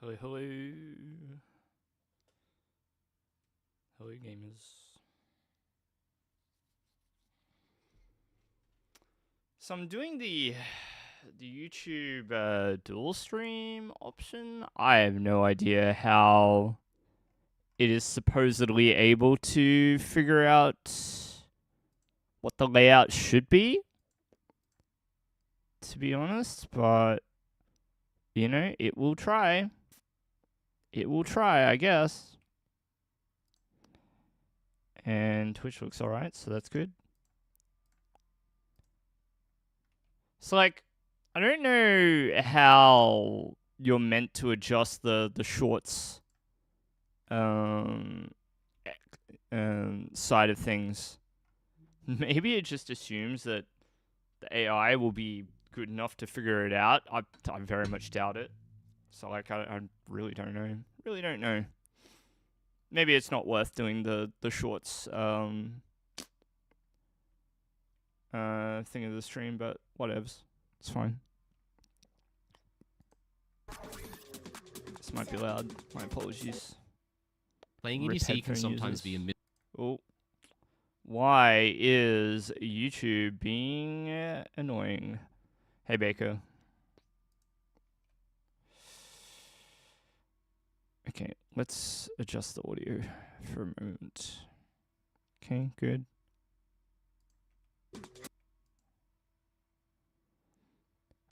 Hello, hello. Hello, gamers. So I'm doing the YouTube dual stream option. I have no idea how it is supposedly able to figure out what the layout should be, to be honest, but you know, it will try. It will try, I guess. And Twitch looks alright, so that's good. So, like, I don't know how you're meant to adjust the shorts um, side of things. Maybe it just assumes that the AI will be good enough to figure it out. I very much doubt it. So, like, I really don't know. Really don't know. Maybe it's not worth doing the shorts thing of the stream, but whatevs. It's fine. This might be loud. My apologies. Playing EDC can sometimes be a Oh. Why is YouTube being annoying? Hey, Baker. Okay, let's adjust the audio for a moment. Okay, good.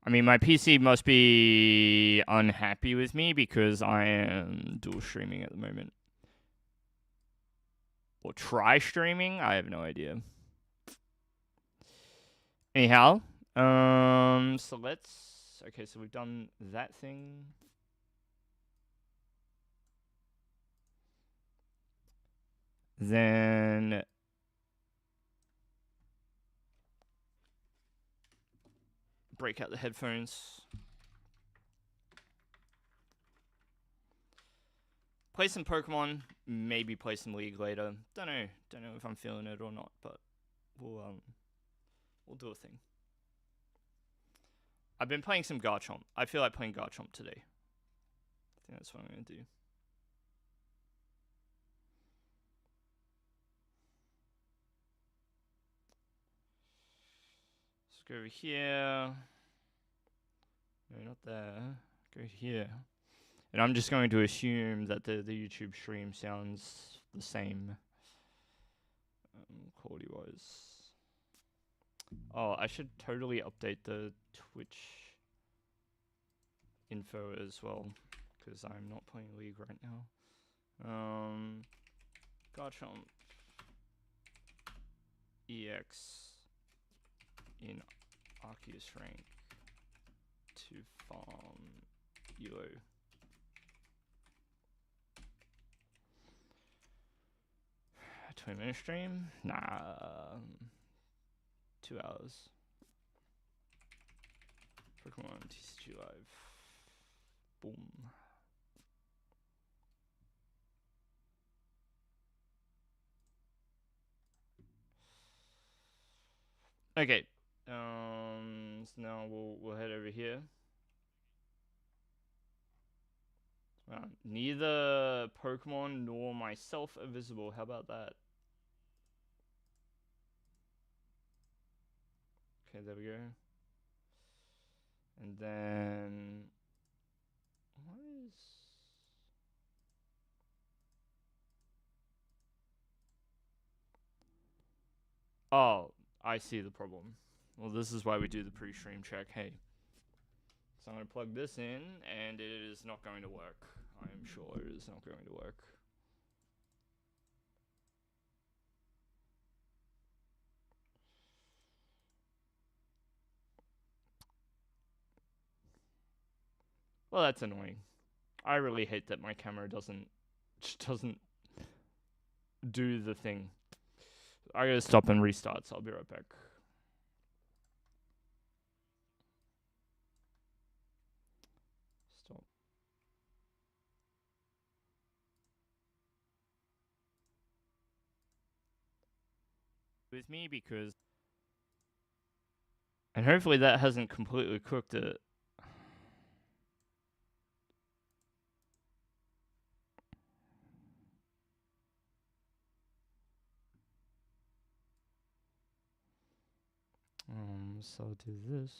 I mean, my PC must be unhappy with me because I am dual streaming at the moment. Or try streaming? I have no idea. Anyhow, so let's... Okay, so we've done that thing. Then... break out the headphones. Play some Pokemon, maybe play some League later. Don't know if I'm feeling it or not, but we'll do a thing. I've been playing some Garchomp. I feel like playing Garchomp today. I think that's what I'm gonna do. Let's go over here. No, not there. Go here. And I'm just going to assume that the YouTube stream sounds the same quality-wise. Oh, I should totally update the Twitch info as well, because I'm not playing League right now. Garchomp EX in Arceus rank to farm Elo. A 20-minute stream? Nah. 2 hours. Pokemon TCG Live. Boom. Okay. So now we'll head over here. Neither Pokemon nor myself are visible. How about that? Okay, there we go. And then... what is... oh, I see the problem. Well, this is why we do the pre-stream check. Hey. So I'm going to plug this in, and it is not going to work. I am sure it is not going to work. Well, that's annoying. I really hate that my camera doesn't do the thing. I gotta stop and restart, so I'll be right back. Stop. With me because... and hopefully that hasn't completely cooked it. So I'll do this.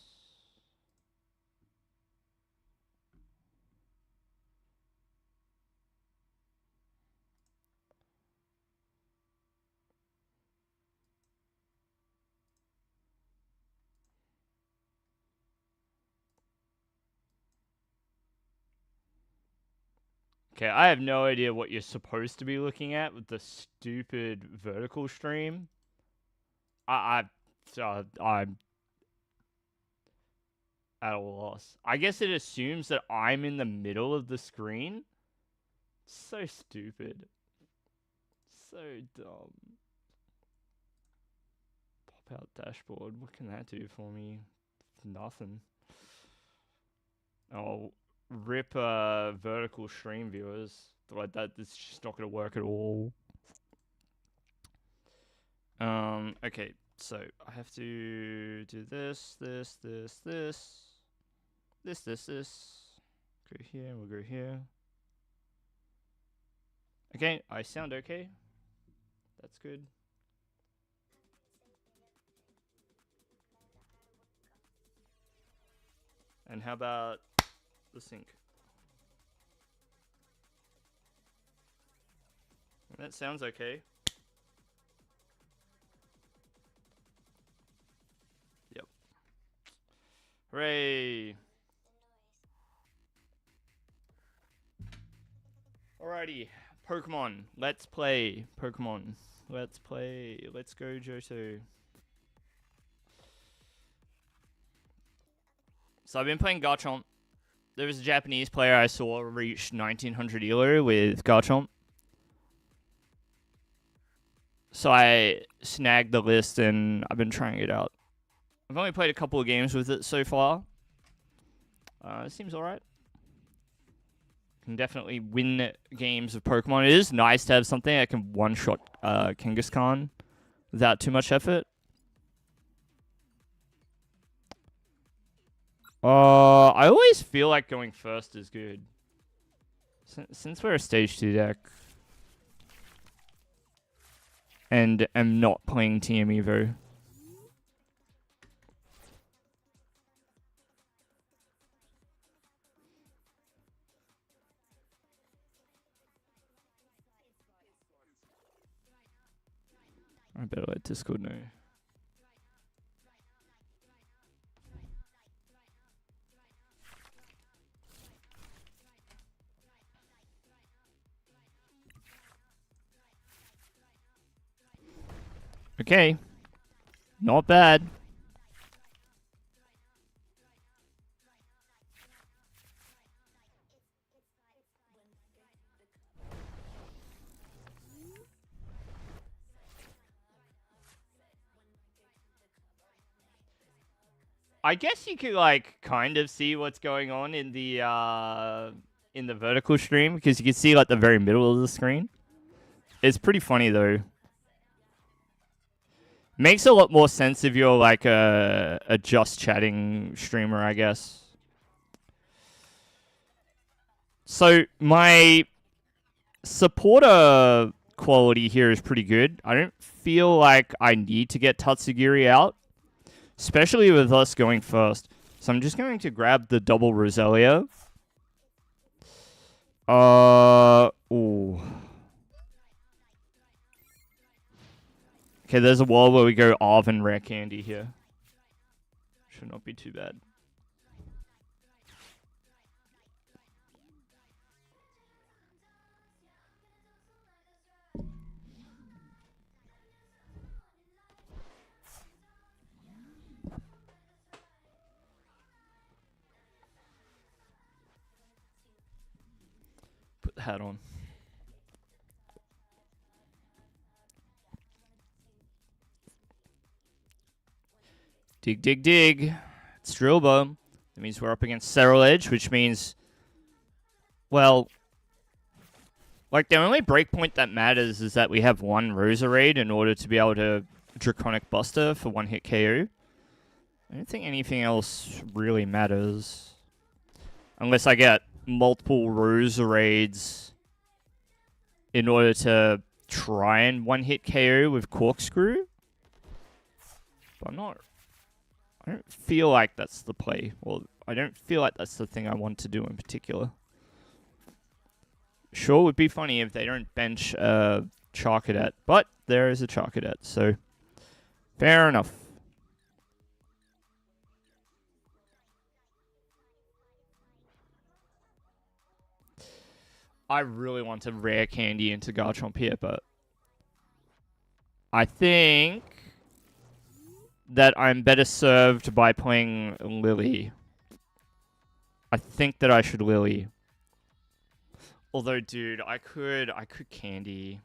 Okay, I have no idea what you're supposed to be looking at with the stupid vertical stream. I'm at a loss. I guess it assumes that I'm in the middle of the screen. So stupid. So dumb. Pop out dashboard. What can that do for me? Nothing. Oh, rip vertical stream viewers. Like that, it's just not going to work at all. Okay, so I have to do this. Go here, we'll go here. Okay, I sound okay. That's good. And how about the sync? That sounds okay. Yep. Hooray! Alrighty, Pokemon. Let's play Pokemon. Let's play. Let's go, Johto. So I've been playing Garchomp. There was a Japanese player I saw reach 1900 elo with Garchomp. So I snagged the list and I've been trying it out. I've only played a couple of games with it so far. It seems alright. Can definitely win games of Pokemon. It is nice to have something that can one-shot Kangaskhan without too much effort. I always feel like going first is good. Since we're a stage 2 deck. And am not playing TM Evo. I better let Discord know. Okay. Not bad. I guess you could like kind of see what's going on in the vertical stream because you can see like the very middle of the screen. It's pretty funny though. Makes a lot more sense if you're like a just chatting streamer, I guess. So my supporter quality here is pretty good. I don't feel like I need to get Tatsugiri out, especially with us going first. So I'm just going to grab the double Roselia. Ooh. Okay, there's a wall where we go Arven Rare Candy here. Should not be too bad. Put the hat on. Dig, dig, dig. It's Drillbone. That means we're up against Sterile Edge, which means, well, like the only breakpoint that matters is that we have one Roserade in order to be able to Draconic Buster for one-hit KO. I don't think anything else really matters. Unless I get multiple Roserades in order to try and one-hit KO with Corkscrew. But I'm not I don't feel like that's the play. Well, I don't feel like that's the thing I want to do in particular. Sure, would be funny if they don't bench Charcadet, but there is a Charcadet, so fair enough. I really want to rare candy into Garchomp here, but I think that I'm better served by playing Lily. I think that I should Lily. Although, dude, I could Candy.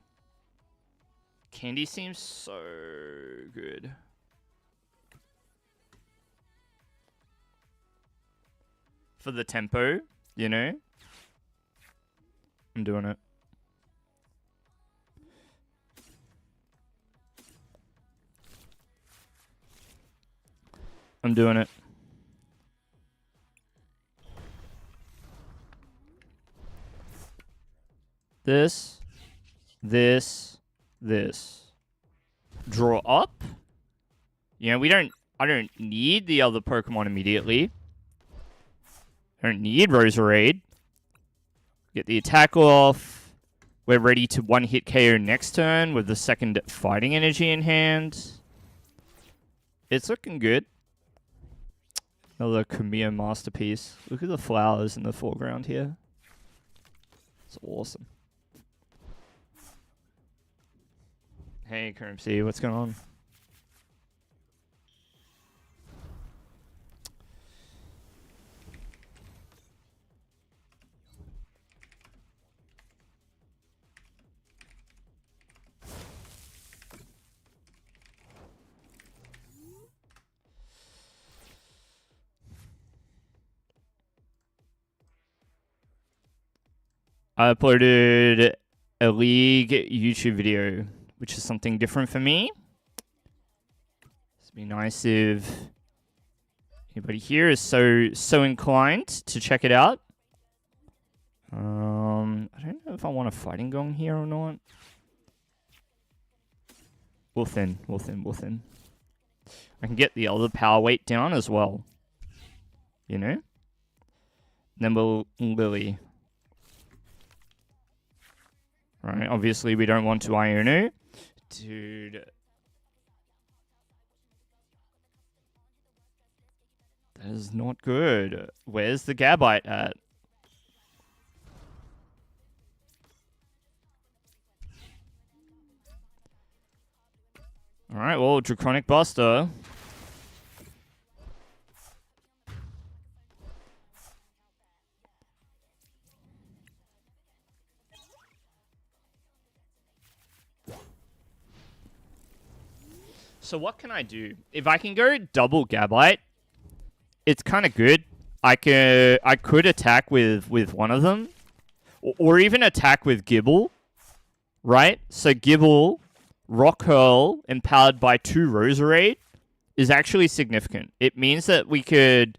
Candy seems so good. For the tempo, you know? I'm doing it. I'm doing it. This. Draw up. You know, I don't need the other Pokemon immediately. I don't need Roserade. Get the attack off. We're ready to one-hit KO next turn with the second fighting energy in hand. It's looking good. Another Kamiya masterpiece. Look at the flowers in the foreground here. It's awesome. Hey, Currency, what's going on? I uploaded a League YouTube video, which is something different for me. It'd be nice if anybody here is so inclined to check it out. I don't know if I want a fighting gong here or not. We'll thin. I can get the other power weight down as well. You know? Then we'll Lily. Right, obviously we don't want to Ionu. Dude. That is not good. Where's the Gabite at? Alright, well, Draconic Buster. So what can I do? If I can go double Gabite, it's kind of good. I could attack with one of them, or even attack with Gibble, right? So Gibble, Rock Hurl, empowered by 2 Roserade, is actually significant. It means that we could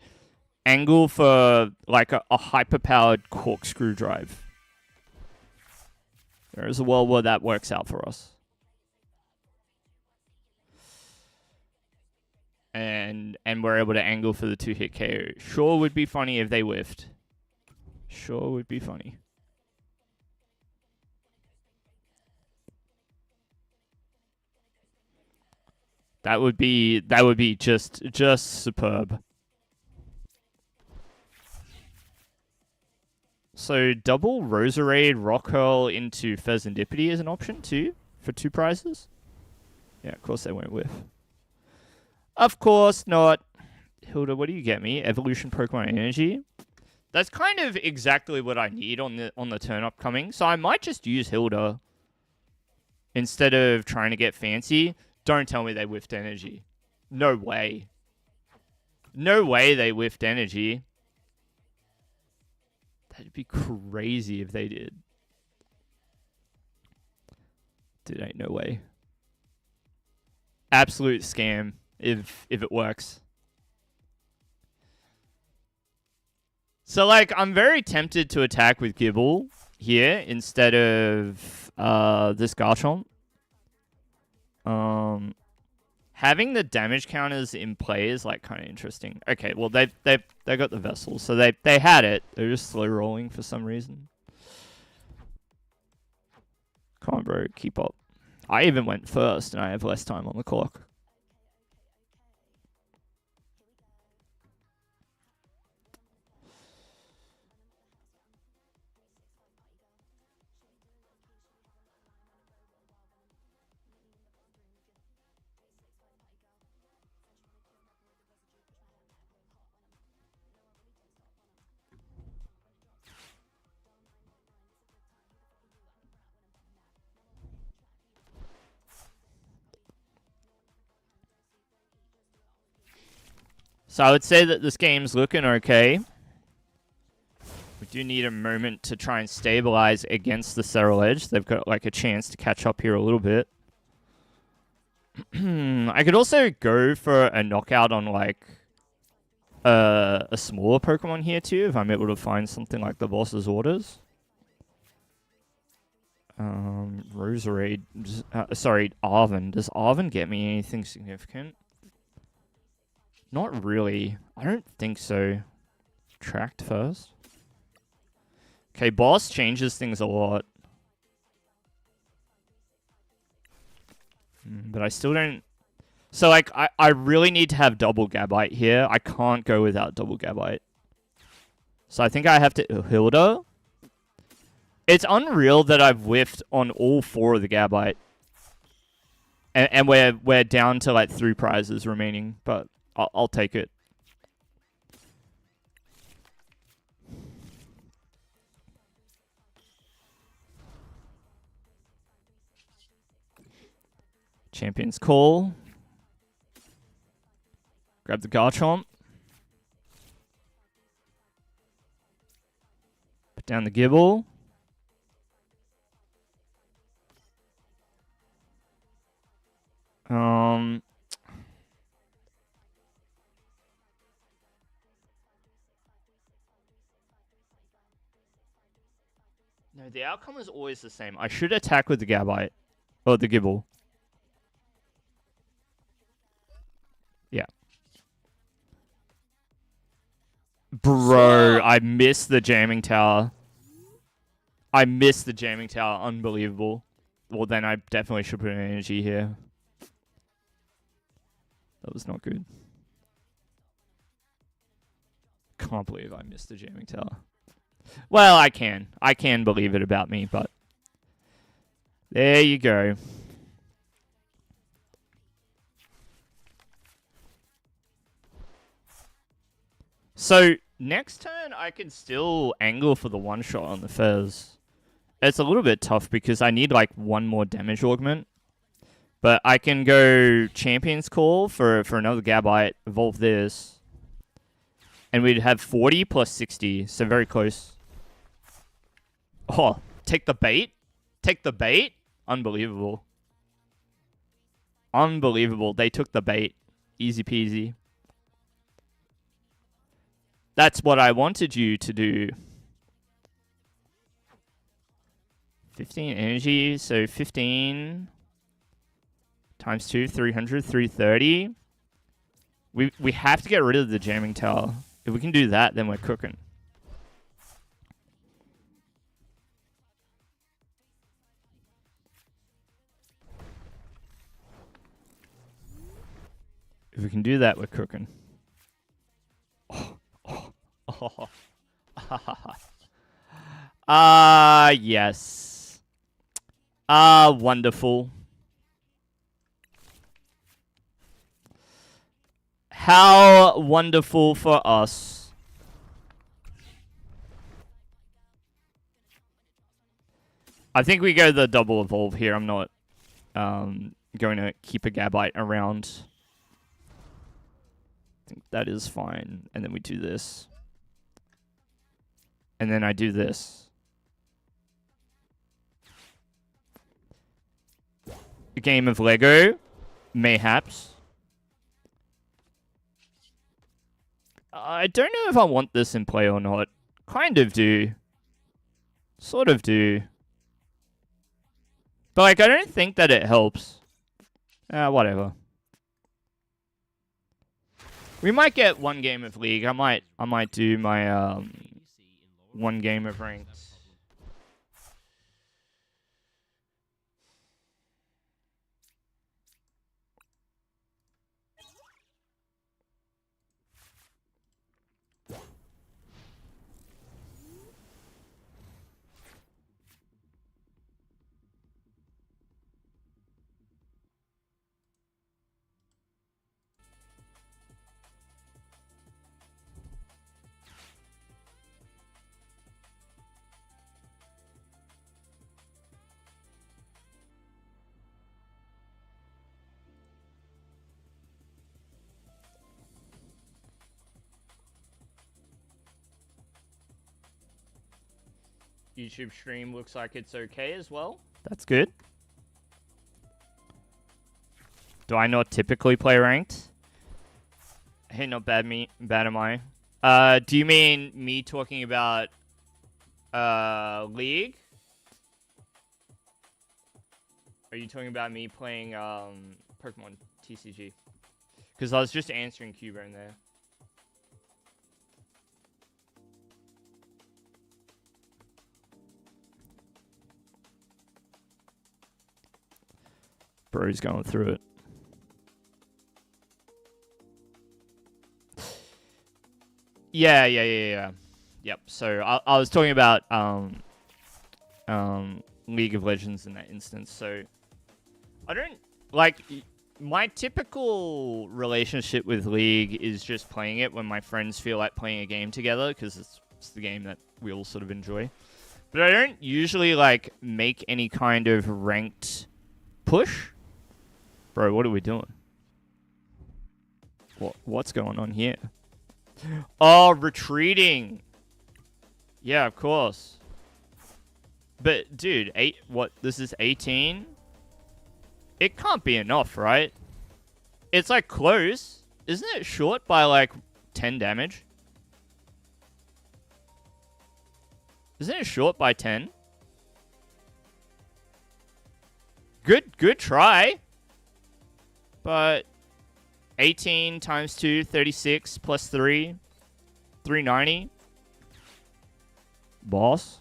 angle for like a hyper-powered Corkscrew Drive. There is a world where that works out for us. And we're able to angle for the 2-hit KO. Sure would be funny if they whiffed. Sure would be funny. That would be just superb. So double Roserade Rock Hurl into Fezandipity is an option too for 2 prizes. Yeah, of course they won't whiff. Of course not. Hilda, what do you get me? Evolution Pokemon Energy. That's kind of exactly what I need on the turn upcoming. So I might just use Hilda instead of trying to get fancy. Don't tell me they whiffed energy. No way. No way they whiffed energy. That'd be crazy if they did. Dude, ain't no way. Absolute scam if it works. So, like, I'm very tempted to attack with Gibble here instead of this Garchomp. Having the damage counters in play is like kind of interesting. Okay, well they got the vessels, so they had it. They're just slow rolling for some reason. Come on, bro, keep up. I even went first, and I have less time on the clock. So I would say that this game's looking okay. We do need a moment to try and stabilize against the Serral Edge. They've got like a chance to catch up here a little bit. I could also go for a knockout on like a smaller Pokemon here too, if I'm able to find something like the boss's orders. Roserade. Sorry, Arven. Does Arven get me anything significant? Not really. I don't think so. Tracked first. Okay, boss changes things a lot. But I still don't... So, like, I really need to have double Gabite here. I can't go without double Gabite. So I think I have to Hilda. It's unreal that I've whiffed on all 4 of the Gabite. And we're down to, like, 3 prizes remaining. But I'll take it. Champion's Call. Grab the Garchomp. Put down the Gibble. No, the outcome is always the same. I should attack with the Gabite. Or the Gibble. Yeah. Bro, I missed the jamming tower. I missed the jamming tower. Unbelievable. Well, then I definitely should put an energy here. That was not good. Can't believe I missed the jamming tower. Well, I can. I can believe it about me, but... There you go. So, next turn, I can still angle for the one-shot on the Fez. It's a little bit tough because I need, like, 1 more damage augment. But I can go Champion's Call for another Gabite, evolve this. And we'd have 40 plus 60, so very close. Oh, take the bait? Take the bait? Unbelievable. Unbelievable. They took the bait. Easy peasy. That's what I wanted you to do. 15 energy, so 15 times 2, 300, 330. We have to get rid of the jamming tower. If we can do that, then we're cooking. If we can do that, we're cooking. Yes. Wonderful. How wonderful for us. I think we go the double evolve here. I'm not going to keep a Gabite around. I think that is fine. And then we do this. And then I do this. A game of Lego. Mayhaps. I don't know if I want this in play or not. Kind of do. Sort of do. But, like, I don't think that it helps. Whatever. We might get one game of League. I might do my one game of ranked. YouTube stream looks like it's okay as well. That's good. Do I not typically play ranked? Hey, not bad am I? Do you mean me talking about League? Are you talking about me playing Pokemon TCG? Because I was just answering Cubone there. Bro's going through it. Yeah. Yep. So I was talking about League of Legends in that instance. So I don't like my typical relationship with League is just playing it when my friends feel like playing a game together because it's the game that we all sort of enjoy. But I don't usually like make any kind of ranked push. Bro, what are we doing? What's going on here? Oh, retreating. Yeah, of course. But dude, this is 18? It can't be enough, right? It's like close. Isn't it short by like 10 damage? Isn't it short by 10? Good try. But 18 times 2, 36 plus 3, 390. Boss.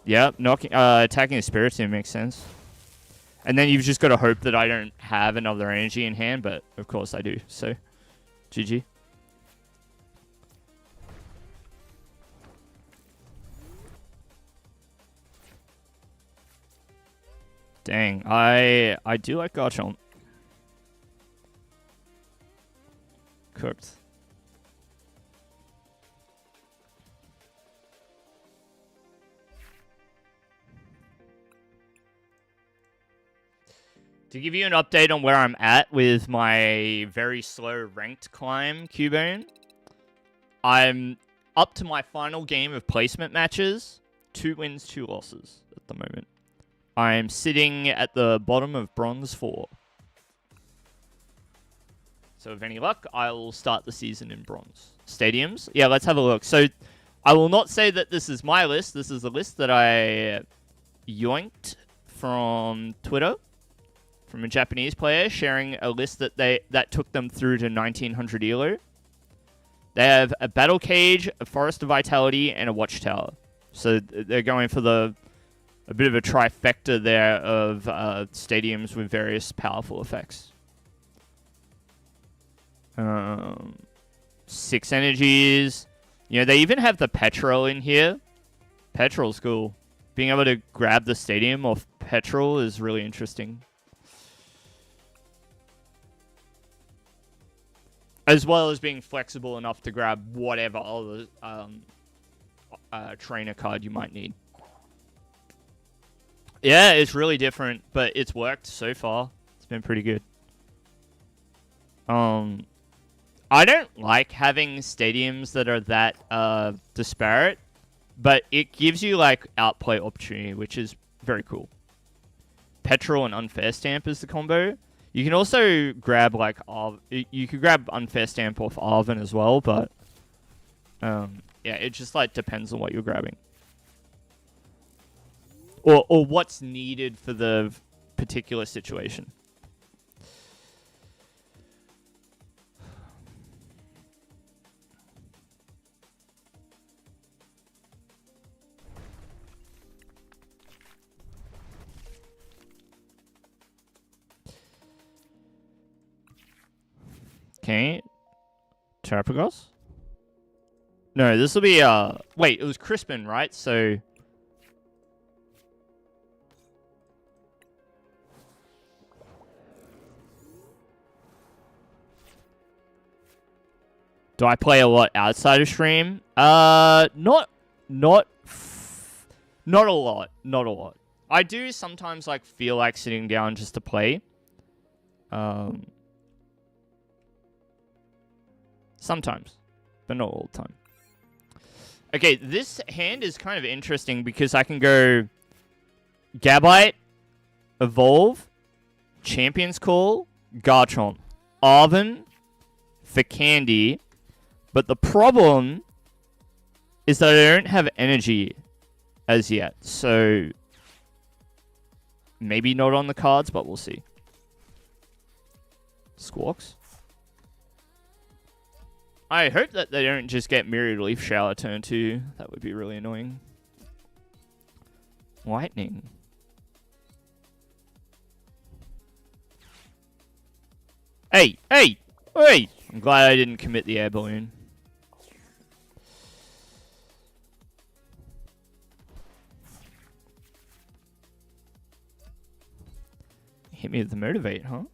Yep, attacking the Spirit Team makes sense. And then you've just got to hope that I don't have another energy in hand, but of course I do. So, GG. Dang, I do like Garchomp. Cooked. To give you an update on where I'm at with my very slow ranked climb, Cubone, I'm up to my final game of placement matches. 2 wins, 2 losses at the moment. I'm sitting at the bottom of Bronze 4. So with any luck, I'll start the season in Bronze. Stadiums? Yeah, let's have a look. So I will not say that this is my list. This is a list that I yoinked from Twitter. From a Japanese player sharing a list that took them through to 1900 ELO. They have a Battle Cage, a Forest of Vitality, and a Watchtower. So they're going for a bit of a trifecta there of stadiums with various powerful effects. 6 energies. You know, they even have the Petrol in here. Petrol's cool. Being able to grab the stadium off Petrol is really interesting. As well as being flexible enough to grab whatever other trainer card you might need. Yeah, it's really different, but it's worked so far. It's been pretty good. I don't like having stadiums that are that disparate, but it gives you like outplay opportunity, which is very cool. Petrol and Unfair Stamp is the combo. You can also grab like you could grab Unfair Stamp off Arven as well, but yeah, it just like depends on what you're grabbing. Or what's needed for the particular situation. Okay. Terrapagos? No, this will be, wait, it was Crispin, right? So... Do I play a lot outside of stream? Not a lot. I do sometimes, like, feel like sitting down just to play. Sometimes, but not all the time. Okay, this hand is kind of interesting because I can go Gabite, Evolve, Champion's Call, Garchomp, Arven for Candy, but the problem is that I don't have energy as yet, so maybe not on the cards, but we'll see. Squawks. I hope that they don't just get Myriad Leaf Shower turn 2. That would be really annoying. Lightning. Hey! I'm glad I didn't commit the air balloon. Hit me with the Motivate, huh?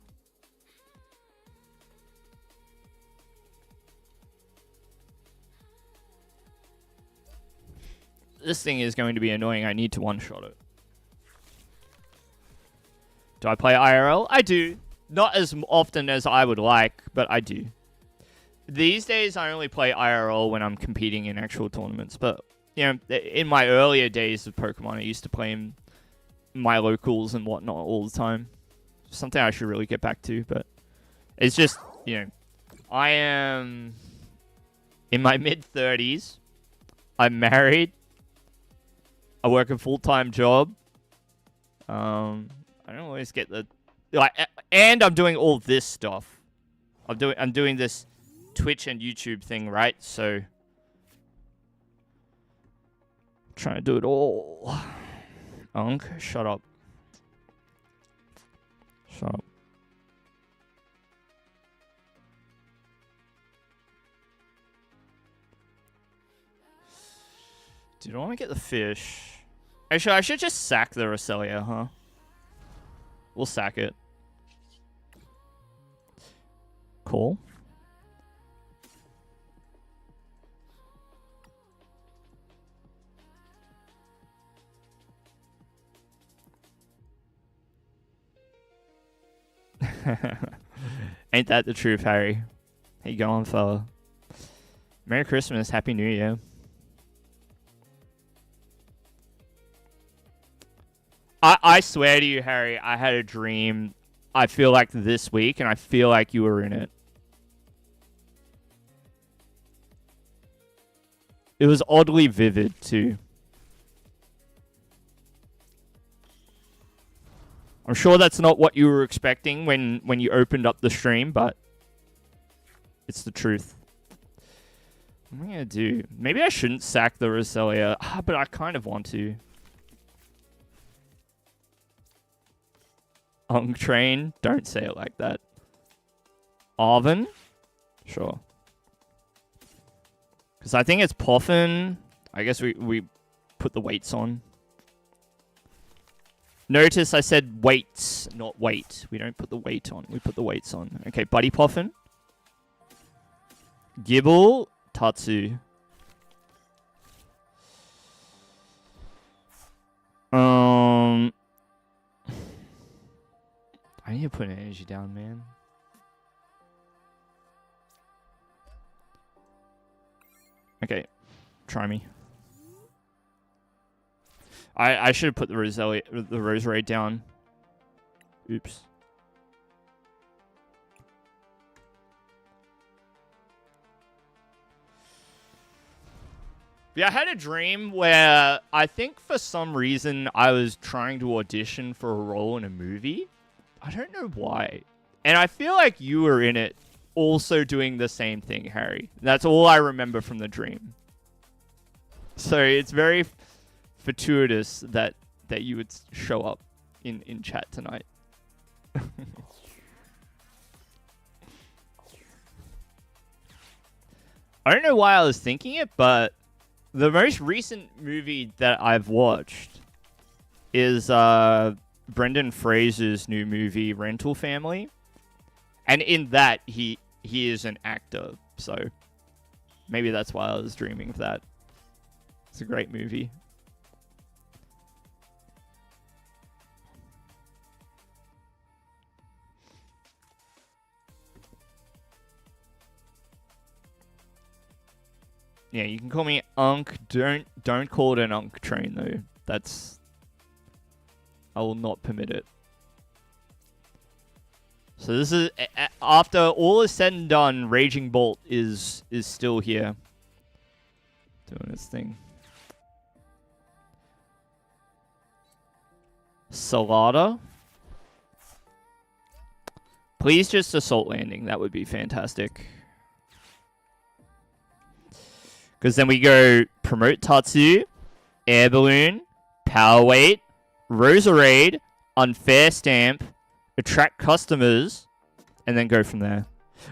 This thing is going to be annoying. I need to one-shot it. Do I play IRL? I do. Not as often as I would like, but I do. These days, I only play IRL when I'm competing in actual tournaments. But, you know, in my earlier days of Pokemon, I used to play in my locals and whatnot all the time. Something I should really get back to, but it's just, you know, I am in my mid-30s. I'm married. I work a full-time job. I don't always get the and I'm doing all this stuff. I'm doing this Twitch and YouTube thing, right? So trying to do it all. Unk, shut up. Shut up. Dude, I want to get the fish. Actually, I should just sack the Roselia, huh? We'll sack it. Cool. Ain't that the truth, Harry? How you going, fella? Merry Christmas, Happy New Year. I swear to you, Harry, I had a dream, I feel like this week, and I feel like you were in it. It was oddly vivid, too. I'm sure that's not what you were expecting when you opened up the stream, but it's the truth. What am I going to do? Maybe I shouldn't sack the Roselia, but I kind of want to. Train, don't say it like that. Arven? Sure. Because I think it's Poffin. I guess we put the weights on. Notice I said weights, not weight. We don't put the weight on. We put the weights on. Okay, Buddy Poffin. Gibble. Tatsu. I need to put an energy down, man. Okay, try me. I should have put the Roserade down. Oops. Yeah, I had a dream where I think for some reason I was trying to audition for a role in a movie. I don't know why. And I feel like you were in it also doing the same thing, Harry. That's all I remember from the dream. So it's very fortuitous that you would show up in chat tonight. I don't know why I was thinking it, but the most recent movie that I've watched is Brendan Fraser's new movie, Rental Family. And in that, he is an actor. So maybe that's why I was dreaming of that. It's a great movie. Yeah, you can call me Unk. Don't call it an Unk train though. That's I will not permit it. So this is after all is said and done, Raging Bolt is still here. Doing its thing. Salada. Please just assault landing. That would be fantastic. Because then we go promote Tatsu, air balloon, power weight, Roserade, unfair stamp, attract customers, and then go from there.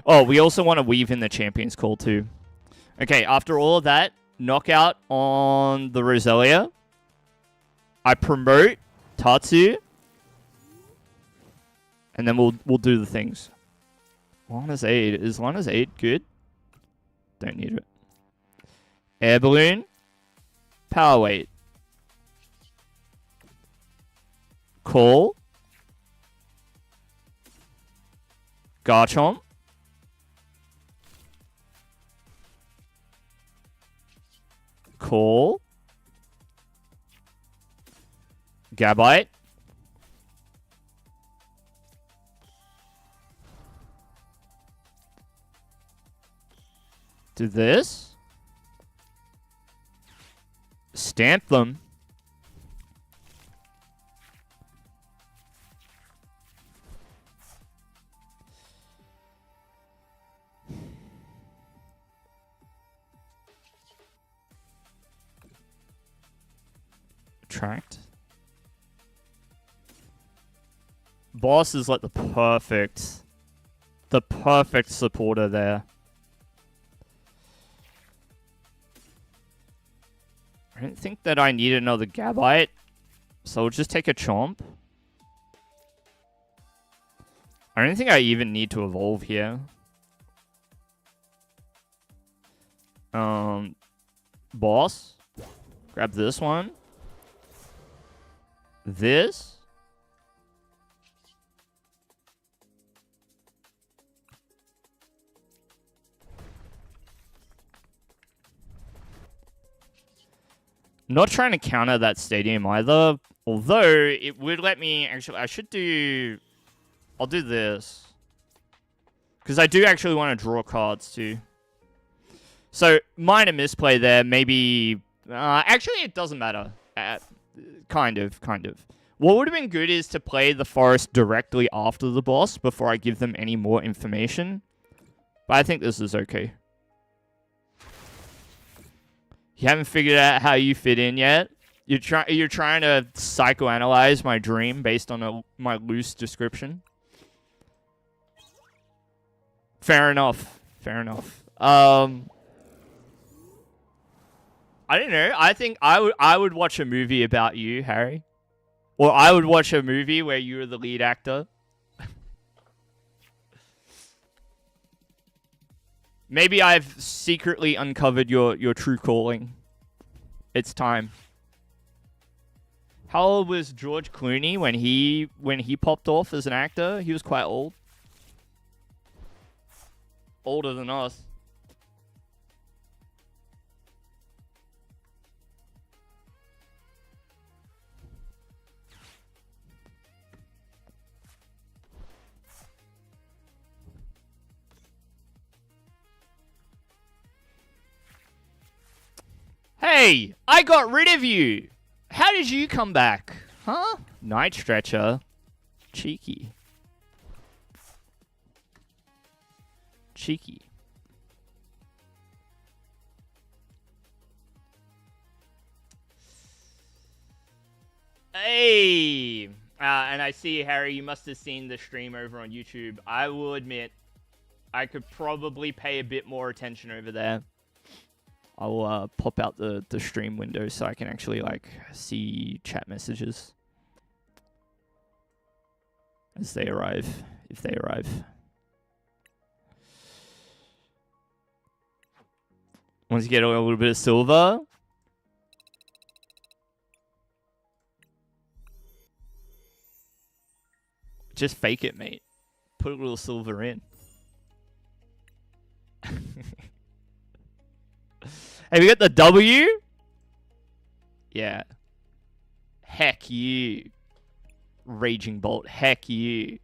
Oh, we also want to weave in the Champion's Call too. Okay, after all of that, knockout on the Roselia. I promote Tatsu, and then we'll do the things. Lana's Aid. Is Lana's Aid good? Don't need it. Air balloon, power weight, call, Garchomp, call, Gabite, do this. Stamp them. Attract. Boss is like the perfect supporter there. I don't think that I need another Gabite, so we'll just take a Chomp. I don't think I even need to evolve here. Boss. Grab this one. This. Not trying to counter that stadium either. Although, it would let me... Actually, I should do... I'll do this. Because I do actually want to draw cards too. So, minor misplay there. Maybe... actually, it doesn't matter. Kind of. What would have been good is to play the forest directly after the boss before I give them any more information. But I think this is okay. You haven't figured out how you fit in yet? You're trying to psychoanalyze my dream based on my loose description? Fair enough. I don't know. I think I would watch a movie about you, Harry. Or I would watch a movie where you were the lead actor. Maybe I've secretly uncovered your true calling. It's time. How old was George Clooney when he popped off as an actor? He was quite old. Older than us. Hey, I got rid of you. How did you come back? Huh? Night Stretcher. Cheeky. Hey! And I see, Harry, you must have seen the stream over on YouTube. I will admit, I could probably pay a bit more attention over there. I'll pop out the stream window so I can actually like see chat messages as they arrive, if they arrive. Once you get a little bit of silver, just fake it, mate. Put a little silver in. Have you got the W? Yeah. Heck you. Raging Bolt. Heck you.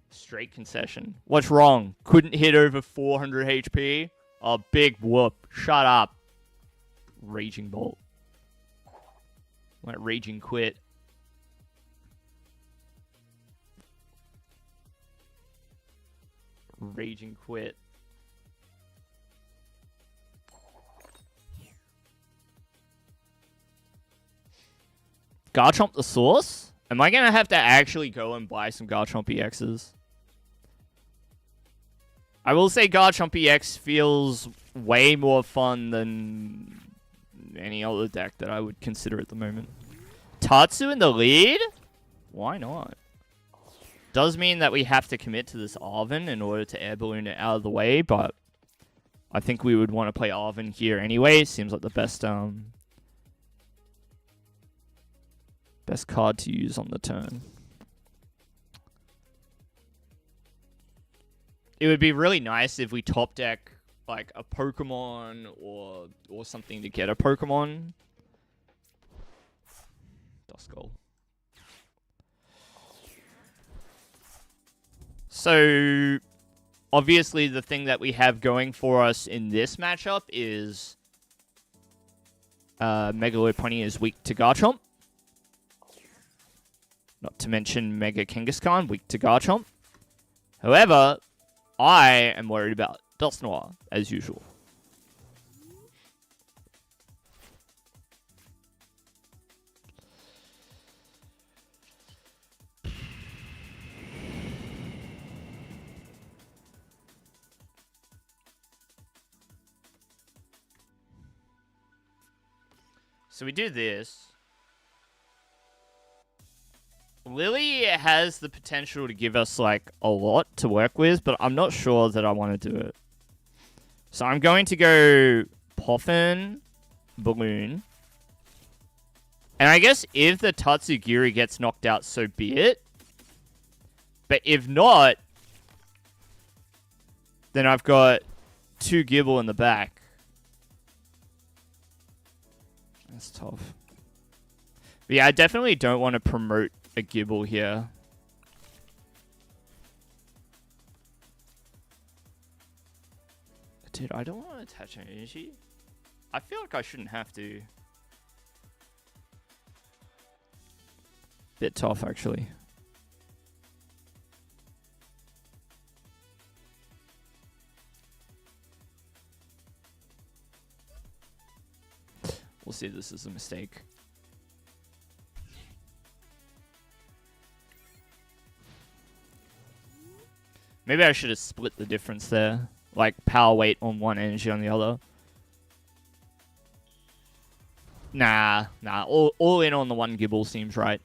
Straight concession. What's wrong? Couldn't hit over 400 HP? Oh, big whoop. Shut up. Raging Bolt. Like Raging Quit. Raging Quit. Garchomp the Source? Am I going to have to actually go and buy some Garchomp EXs? I will say Garchomp EX feels way more fun than any other deck that I would consider at the moment. Tatsu in the lead? Why not? Does mean that we have to commit to this Arven in order to air balloon it out of the way, but I think we would want to play Arven here anyway. Seems like the best best card to use on the turn. It would be really nice if we top deck like a Pokemon or something to get a Pokemon. Duskull. So obviously the thing that we have going for us in this matchup is Mega Lopunny is weak to Garchomp. Not to mention Mega Kangaskhan, weak to Garchomp. However, I am worried about Dusknoir, as usual. So we do this. Lily has the potential to give us, like, a lot to work with, but I'm not sure that I want to do it. So I'm going to go Poffin, Balloon. And I guess if the Tatsugiri gets knocked out, so be it. But if not, then I've got 2 Gibble in the back. That's tough. But yeah, I definitely don't want to promote a Gibble here. Dude, I don't want to attach energy. I feel like I shouldn't have to. Bit tough, actually. We'll see if this is a mistake. Maybe I should have split the difference there. Like, power weight on one, energy on the other. Nah. All in on the one Gibble seems right.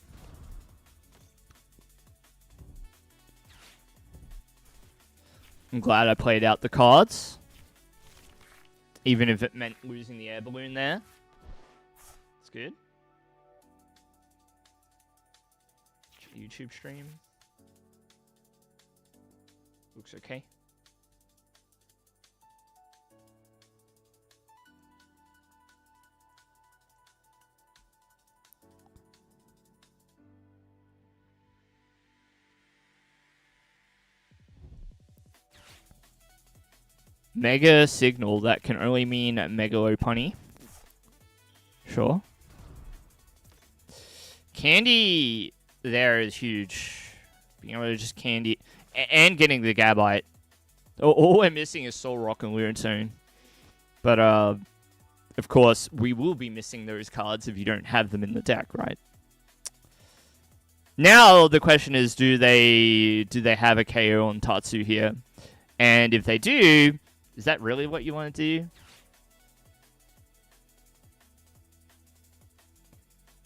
I'm glad I played out the cards. Even if it meant losing the air balloon there. It's good. YouTube stream. Looks okay. Mega Signal, that can only mean Mega Lopunny. Sure. Candy there is huge. Being able to just candy. And getting the Gabite. All we're missing is Soul Rock and Lunatone. But, of course, we will be missing those cards if you don't have them in the deck, right? Now, the question is, do they have a KO on Tatsu here? And if they do, Is that really what you want to do?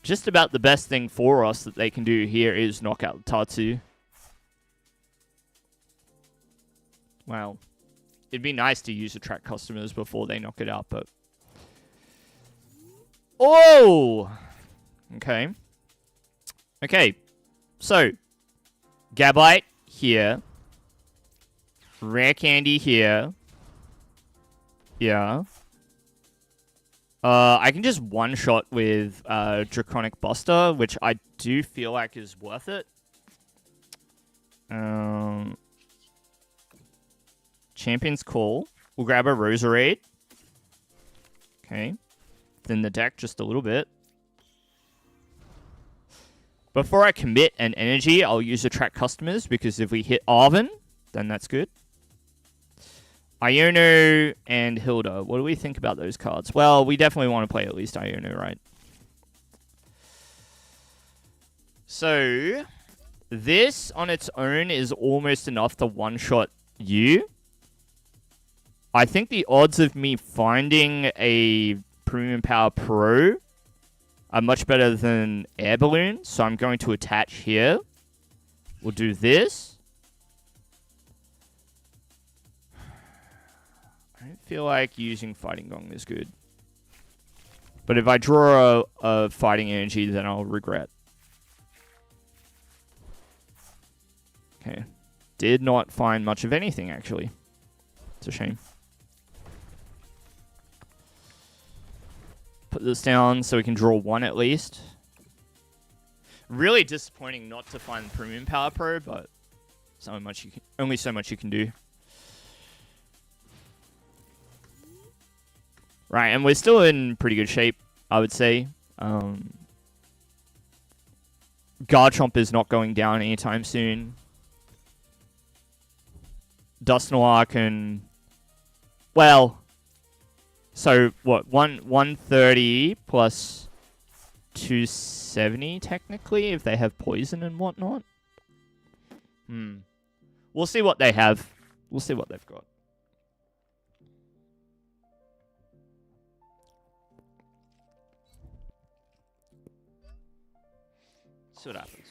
Just about the best thing for us that they can do here is knock out Tatsu. Wow. It'd be nice to use attract customers before they knock it out, but... Oh! Okay. Okay. So, Gabite here. Rare Candy here. Yeah. I can just one-shot with Draconic Buster, which I do feel like is worth it. Champion's Call. We'll grab a Roserade. Okay. Thin the deck just a little bit. Before I commit an energy, I'll use Attract Customers, because if we hit Arven, then that's good. Iono and Hilda. What do we think about those cards? Well, we definitely want to play at least Iono, right? So, this on its own is almost enough to one-shot you. I think the odds of me finding a Premium Power Pro are much better than Air Balloon, so I'm going to attach here. We'll do this. I don't feel like using Fighting Gong is good. But if I draw a Fighting Energy, then I'll regret. Okay. Did not find much of anything, actually. It's a shame. Put this down so we can draw one at least. Really disappointing not to find the Premium Power Pro, but only so much you can do. Right, and we're still in pretty good shape, I would say. Garchomp is not going down anytime soon. Dusknoir can... Well... So, what? 130 plus 270, technically, if they have poison and whatnot? We'll see what they have. We'll see what they've got. See what happens.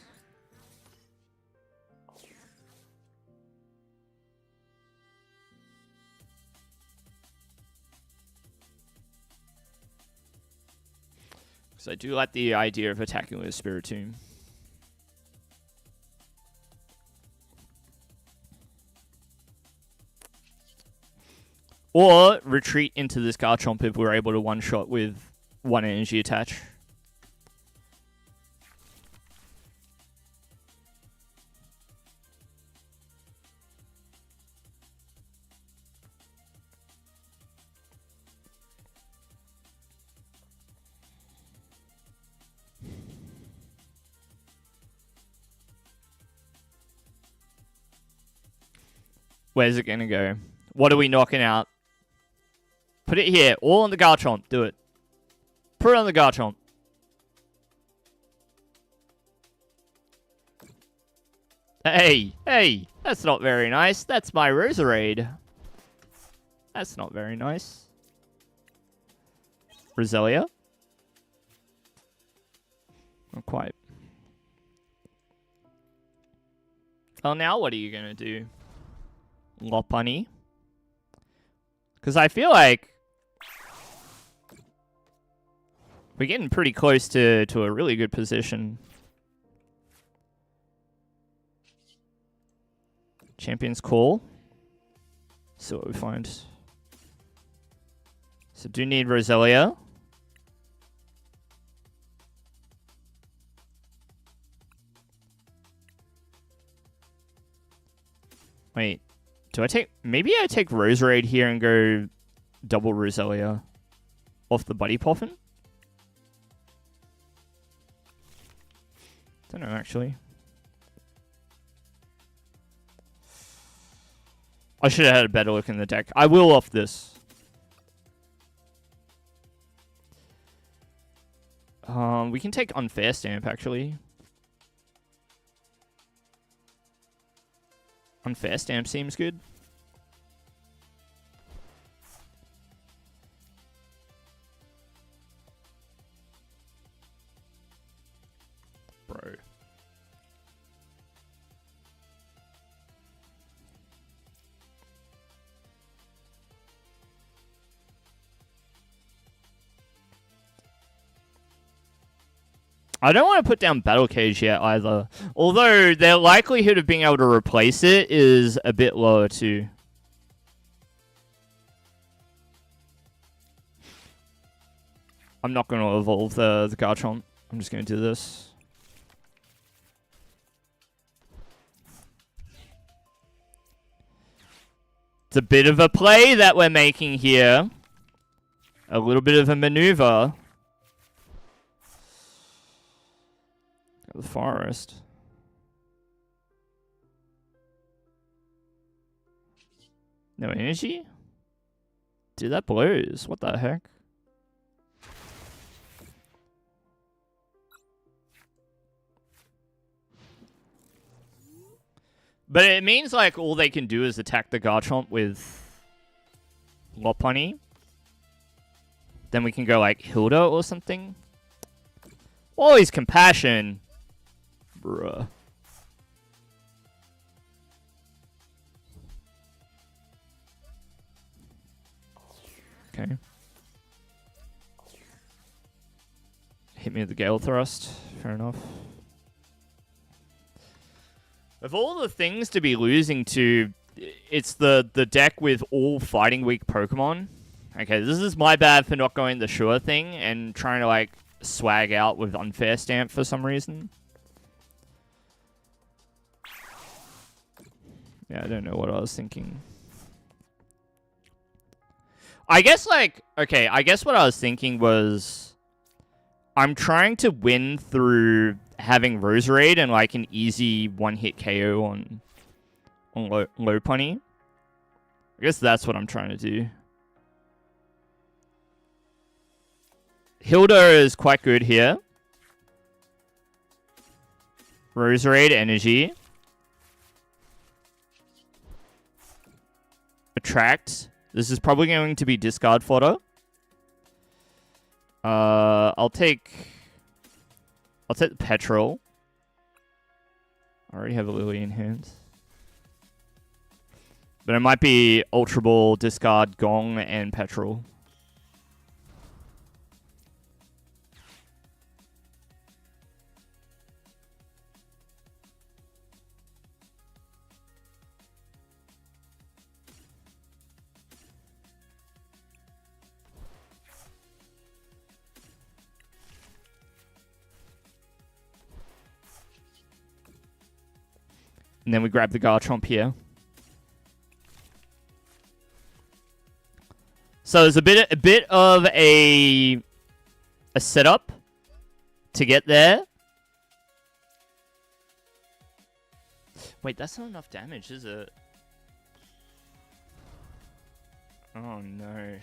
So I do like the idea of attacking with a Spiritomb. Or retreat into this Garchomp if we're able to one-shot with one energy attach. Where's it going to go? What are we knocking out? Put it here. All on the Garchomp. Do it. Put it on the Garchomp. Hey, hey. That's not very nice. That's my Roserade. That's not very nice. Roselia? Not quite. Well, now what are you going to do? Lopunny? Because I feel like we're getting pretty close to a really good position. Champion's Call. See what we find. So do need Roselia. Wait. Do I take... Maybe I take Roserade here and go double Roselia off the Buddy Poffin? Don't know, actually. I should have had a better look in the deck. I will off this. We can take Unfair Stamp, actually. Unfair Stamp seems good. I don't want to put down Battle Cage yet either. Although their likelihood of being able to replace it is a bit lower too. I'm not going to evolve the Garchomp. I'm just going to do this. It's a bit of a play that we're making here. A little bit of a maneuver. The forest. No energy? Dude, that blows. What the heck? But it means like all they can do is attack the Garchomp with Lopunny. Then we can go like Hilda or something. Always compassion. Bruh. Okay. Hit me with the Gale Thrust. Fair enough. Of all the things to be losing to, it's the deck with all fighting weak Pokemon. Okay, this is my bad for not going the sure thing and trying to like swag out with Unfair Stamp for some reason. Yeah, I don't know what I was thinking. I guess like, okay, I guess what I was thinking was I'm trying to win through having Roserade and like an easy one-hit KO on Lopunny. I guess that's what I'm trying to do. Hilda is quite good here. Roserade energy. Attract. This is probably going to be discard fodder. I'll take the Petrol. I already have a Lily in hand. But it might be Ultra Ball, discard, Gong, and Petrol. And then we grab the Garchomp here. So there's a bit of a setup to get there. Wait, that's not enough damage, is it? Oh no.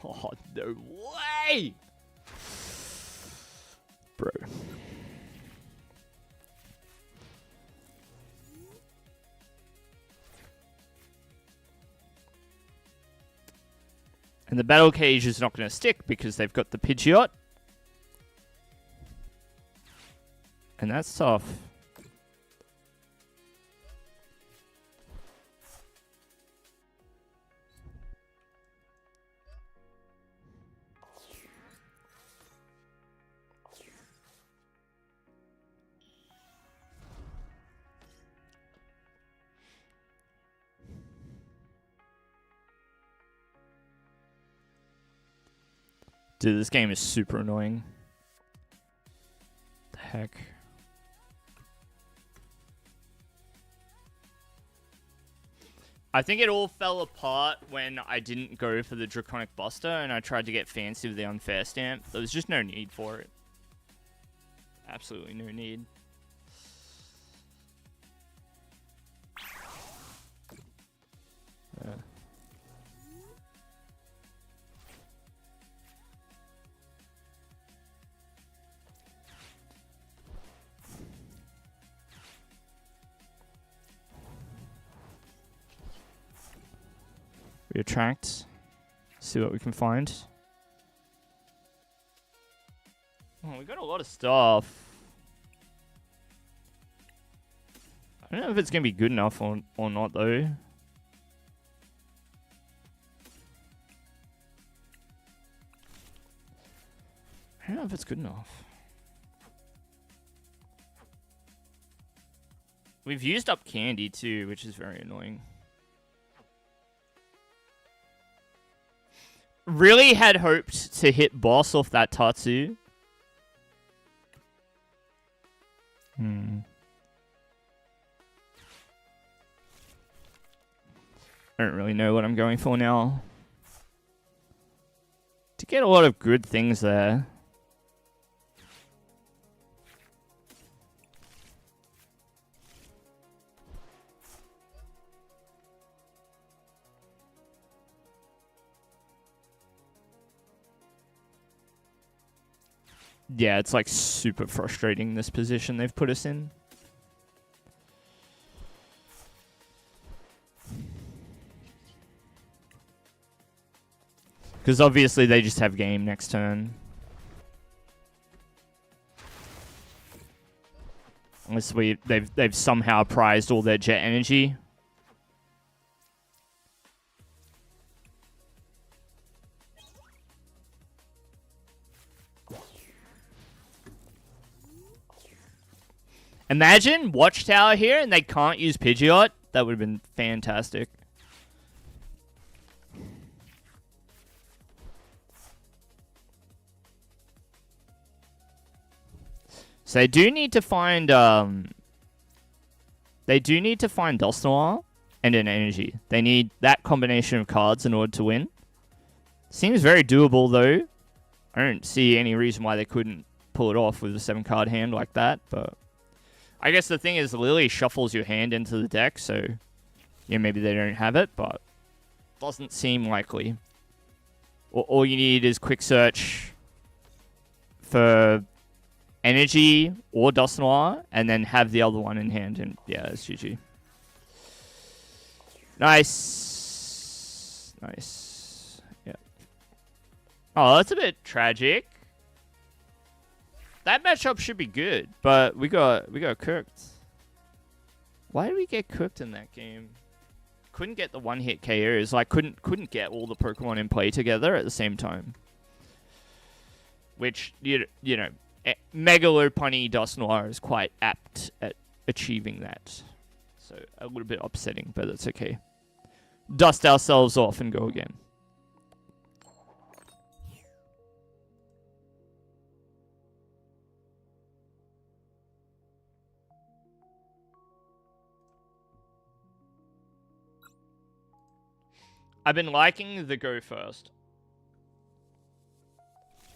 Oh, no way! Bro. And the Battle Cage is not going to stick because they've got the Pidgeot. And that's tough. Dude, this game is super annoying. The heck? I think it all fell apart when I didn't go for the Draconic Buster and I tried to get fancy with the Unfair Stamp. There was just no need for it. Absolutely no need. We attract. See what we can find. Oh, we got a lot of stuff. I don't know if it's going to be good enough or not, though. I don't know if it's good enough. We've used up candy, too, which is very annoying. Really had hoped to hit boss off that Tatsu. I don't really know what I'm going for now. To get a lot of good things there. Yeah, it's like super frustrating, this position they've put us in. Because obviously they just have game next turn. Unless they've somehow prized all their jet energy. Imagine Watchtower here and they can't use Pidgeot. That would have been fantastic. So they do need to find Dusknoir and an energy. They need that combination of cards in order to win. Seems very doable though. I don't see any reason why they couldn't pull it off with a 7-card hand like that, but I guess the thing is Lily shuffles your hand into the deck, so yeah, maybe they don't have it, but doesn't seem likely. All you need is quick search for energy or Dusknoir, and then have the other one in hand, and yeah, it's GG. Nice. Nice. Yeah. Oh, that's a bit tragic. That matchup should be good, but we got cooked. Why did we get cooked in that game? Couldn't get the one-hit KOs. Like couldn't get all the Pokemon in play together at the same time. Which you know, Megalopunny Dusknoir is quite apt at achieving that. So a little bit upsetting, but that's okay. Dust ourselves off and go again. I've been liking the go first.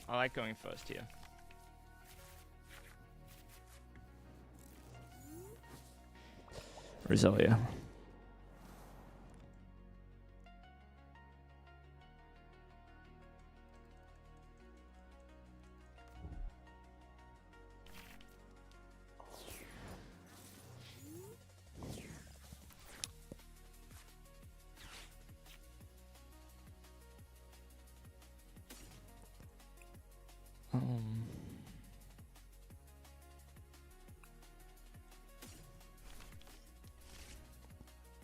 I like going first here. Roselia.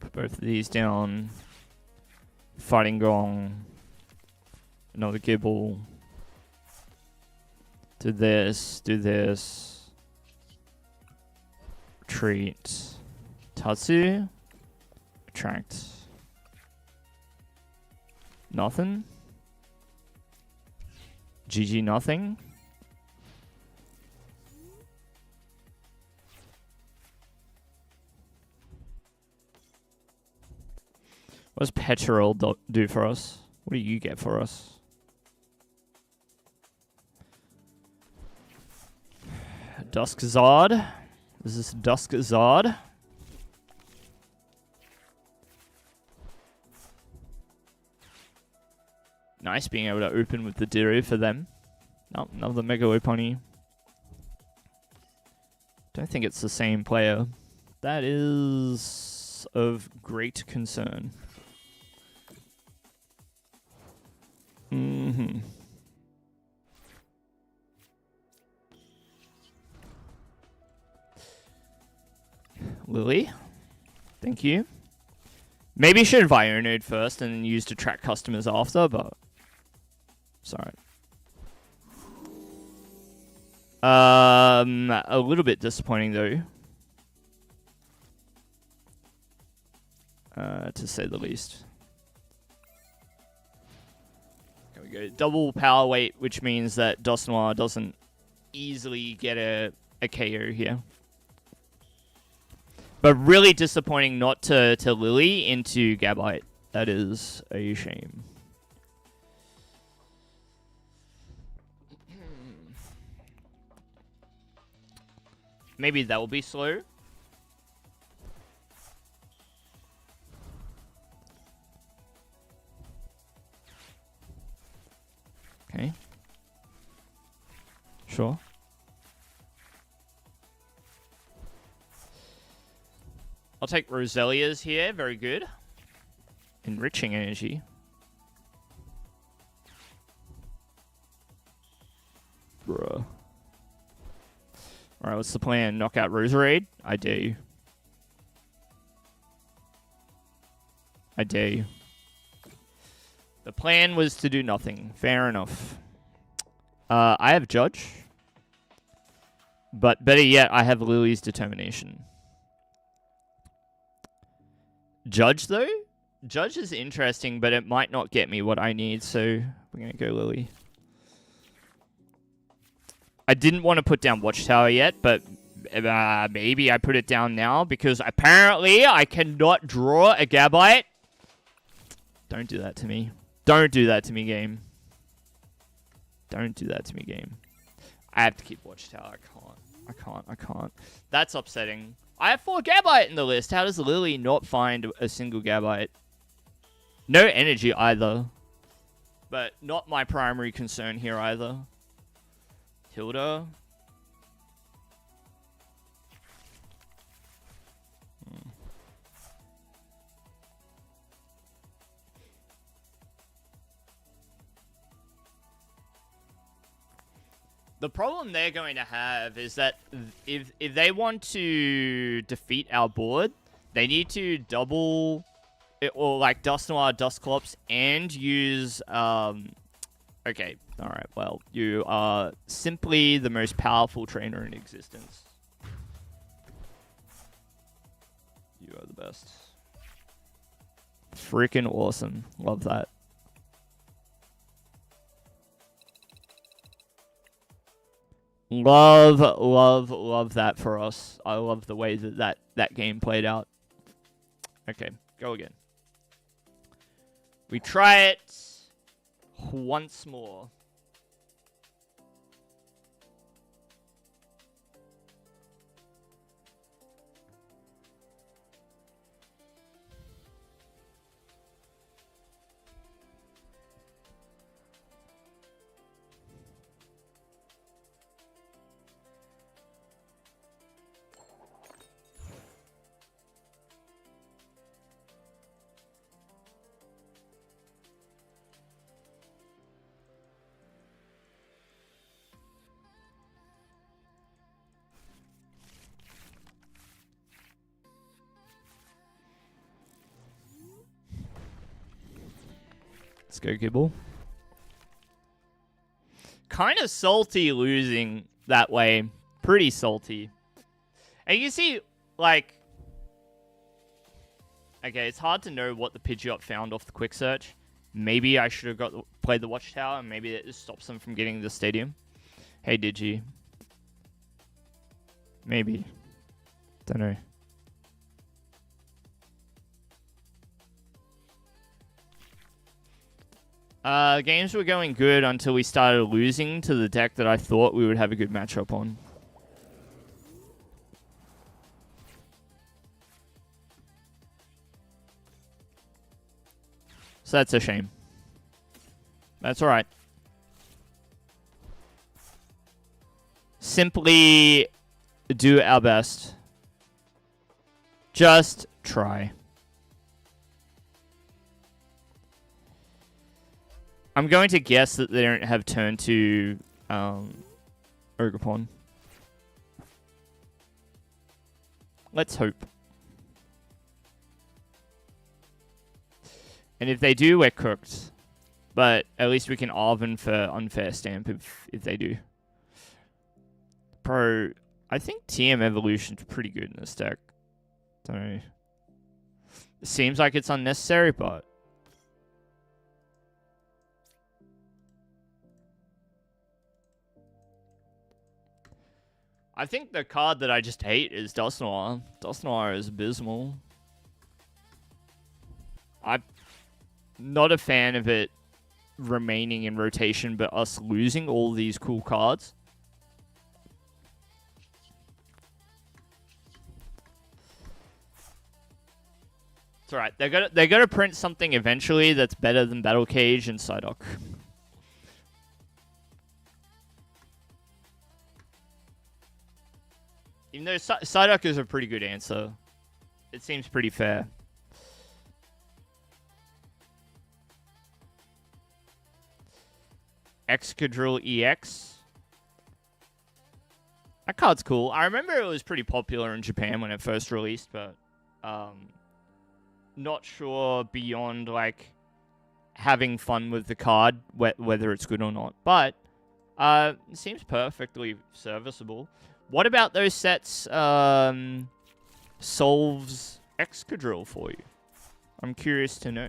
Put both of these down. Fighting Gong. Another Gibble. Do this. Do this. Retreat. Tatsu. Attract. Nothing. GG nothing. What does Petrol do for us? What do you get for us? Duskzard. Is this Duskzard? Nice being able to open with the Diru for them. Oh, another Megalopunny. Don't think it's the same player. That is of great concern. Lily. Thank you. Maybe should have Ionoed first and then used to track customers after, but it's alright. A little bit disappointing though. To say the least. There we go. Double power weight, which means that Dosnoir doesn't easily get a KO here. But really disappointing not to Lily into Gabite. That is a shame. Maybe that will be slow. Okay. Sure. I'll take Roselia's here. Very good. Enriching energy. Bruh. Alright, what's the plan? Knock out Roserade? I dare you. I dare you. The plan was to do nothing. Fair enough. I have Judge. But better yet, I have Lily's Determination. Judge, though? Judge is interesting, but it might not get me what I need, so we're going to go Lily. I didn't want to put down Watchtower yet, but maybe I put it down now, because apparently I cannot draw a Gabite. Don't do that to me. Don't do that to me, game. Don't do that to me, game. I have to keep Watchtower. I can't. That's upsetting. I have 4 Gabite in the list. How does Lily not find a single Gabite? No energy either. But not my primary concern here either. Hilda. The problem they're going to have is that if they want to defeat our board, they need to double it, or like Dust Noir, Dusclops, and use okay, alright, well, you are simply the most powerful trainer in existence. You are the best. Freaking awesome. Love that. Love that for us. I love the way that game played out. Okay, go again. We try it once more. Let's go, Gibble. Kind of salty losing that way. Pretty salty. And you see, like... Okay, it's hard to know what the Pidgeot found off the quick search. Maybe I should have played the Watchtower, and maybe it just stops them from getting the stadium. Hey, Digi. Maybe. Don't know. Games were going good until we started losing to the deck that I thought we would have a good matchup on. So that's a shame. That's alright. Simply do our best. Just try. I'm going to guess that they don't have turn to Ogerpon. Let's hope. And if they do, we're cooked. But at least we can Arven for unfair stamp if they do. Bro, I think TM Evolution's pretty good in this deck. Don't know. It seems like it's unnecessary, but... I think the card that I just hate is Dust Noir. Dust Noir is abysmal. I'm not a fan of it remaining in rotation, but us losing all these cool cards. It's alright. They're gonna print something eventually that's better than Battle Cage and Psyduck. Even though Psyduck is a pretty good answer. It seems pretty fair. Excadrill EX. That card's cool. I remember it was pretty popular in Japan when it first released, but not sure beyond like having fun with the card whether it's good or not. But it seems perfectly serviceable. What about those sets solves Excadrill for you? I'm curious to know.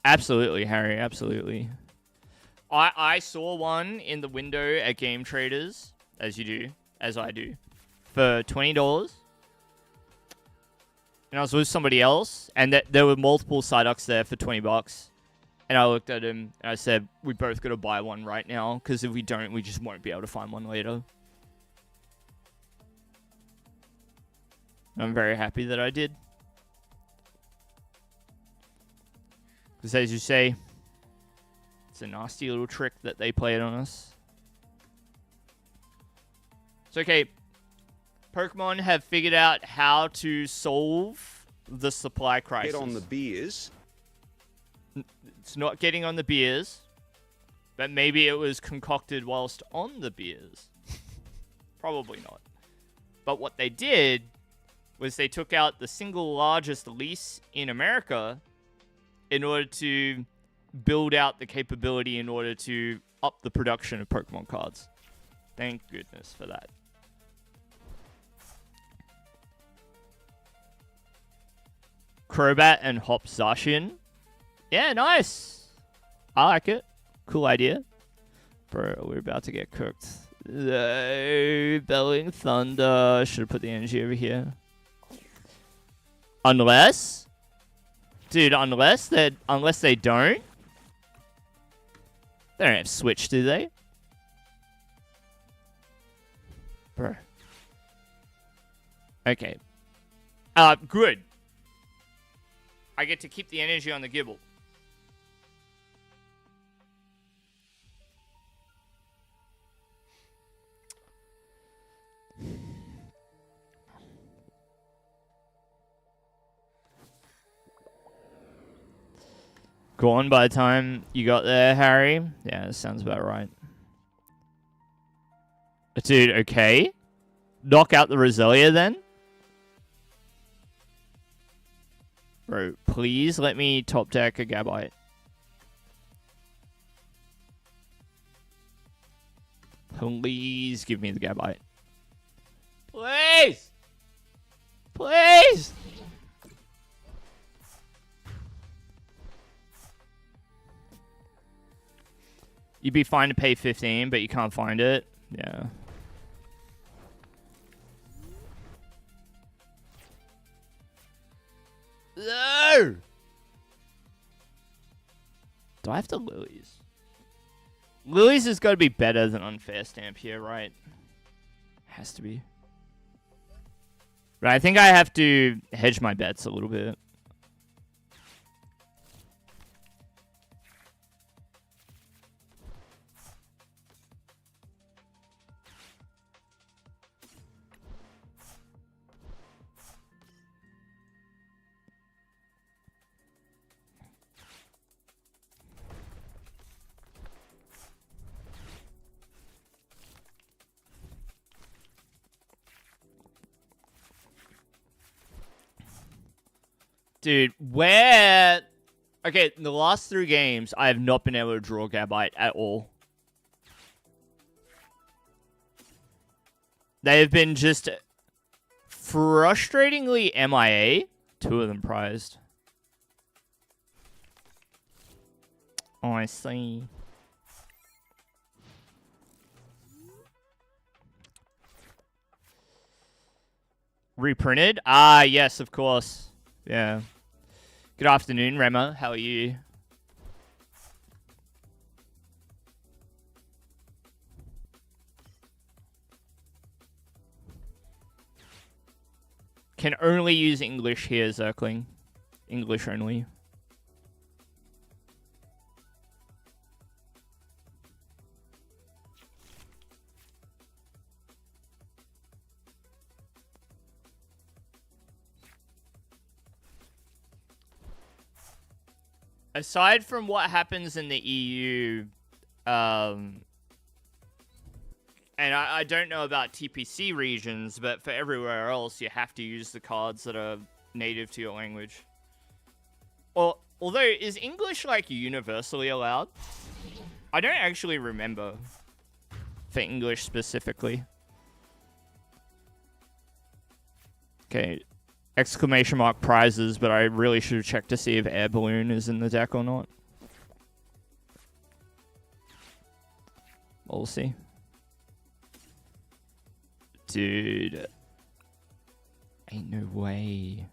Absolutely, Harry, absolutely. I saw one in the window at Game Traders, as I do, for $20. And I was with somebody else, and there were multiple Psyducks there for $20. And I looked at him, and I said, we both got to buy one right now, because if we don't, we just won't be able to find one later. I'm very happy that I did. Because as you say, it's a nasty little trick that they played on us. It's okay. Pokemon have figured out how to solve the supply crisis. Get on the beers. It's not getting on the beers, but maybe it was concocted whilst on the beers. Probably not. But what they did was they took out the single largest lease in America in order to build out the capability in order to up the production of Pokemon cards. Thank goodness for that. Crobat and Hop Zacian. Yeah, nice. I like it. Cool idea. Bro, we're about to get cooked. No, Belling Thunder. Should have put the energy over here. Unless... Dude, unless they don't. They don't have Switch, do they? Bro. Okay. Good. I get to keep the energy on the Gibble. Gone by the time you got there, Harry? Yeah, that sounds about right. Dude, okay. Knock out the Roselia then? Bro, please let me top deck a Gabite. Please give me the Gabite. Please! Please! You'd be fine to pay 15, but you can't find it. Yeah. No! Do I have to Lilies? Lilies has got to be better than Unfair Stamp here, right? Has to be. But I think I have to hedge my bets a little bit. Dude, where... Okay, in the last 3 games, I have not been able to draw Gabite at all. They have been just frustratingly MIA. 2 of them prized. Oh, I see. Reprinted? Ah, yes, of course. Yeah. Good afternoon, Rema. How are you? Can only use English here, Zerkling. English only. Aside from what happens in the EU, and I don't know about TPC regions, but for everywhere else, you have to use the cards that are native to your language. Although, is English, like, universally allowed? I don't actually remember for English specifically. Okay. Exclamation mark prizes, but I really should have checked to see if Air Balloon is in the deck or not. We'll see. Dude. Ain't no way.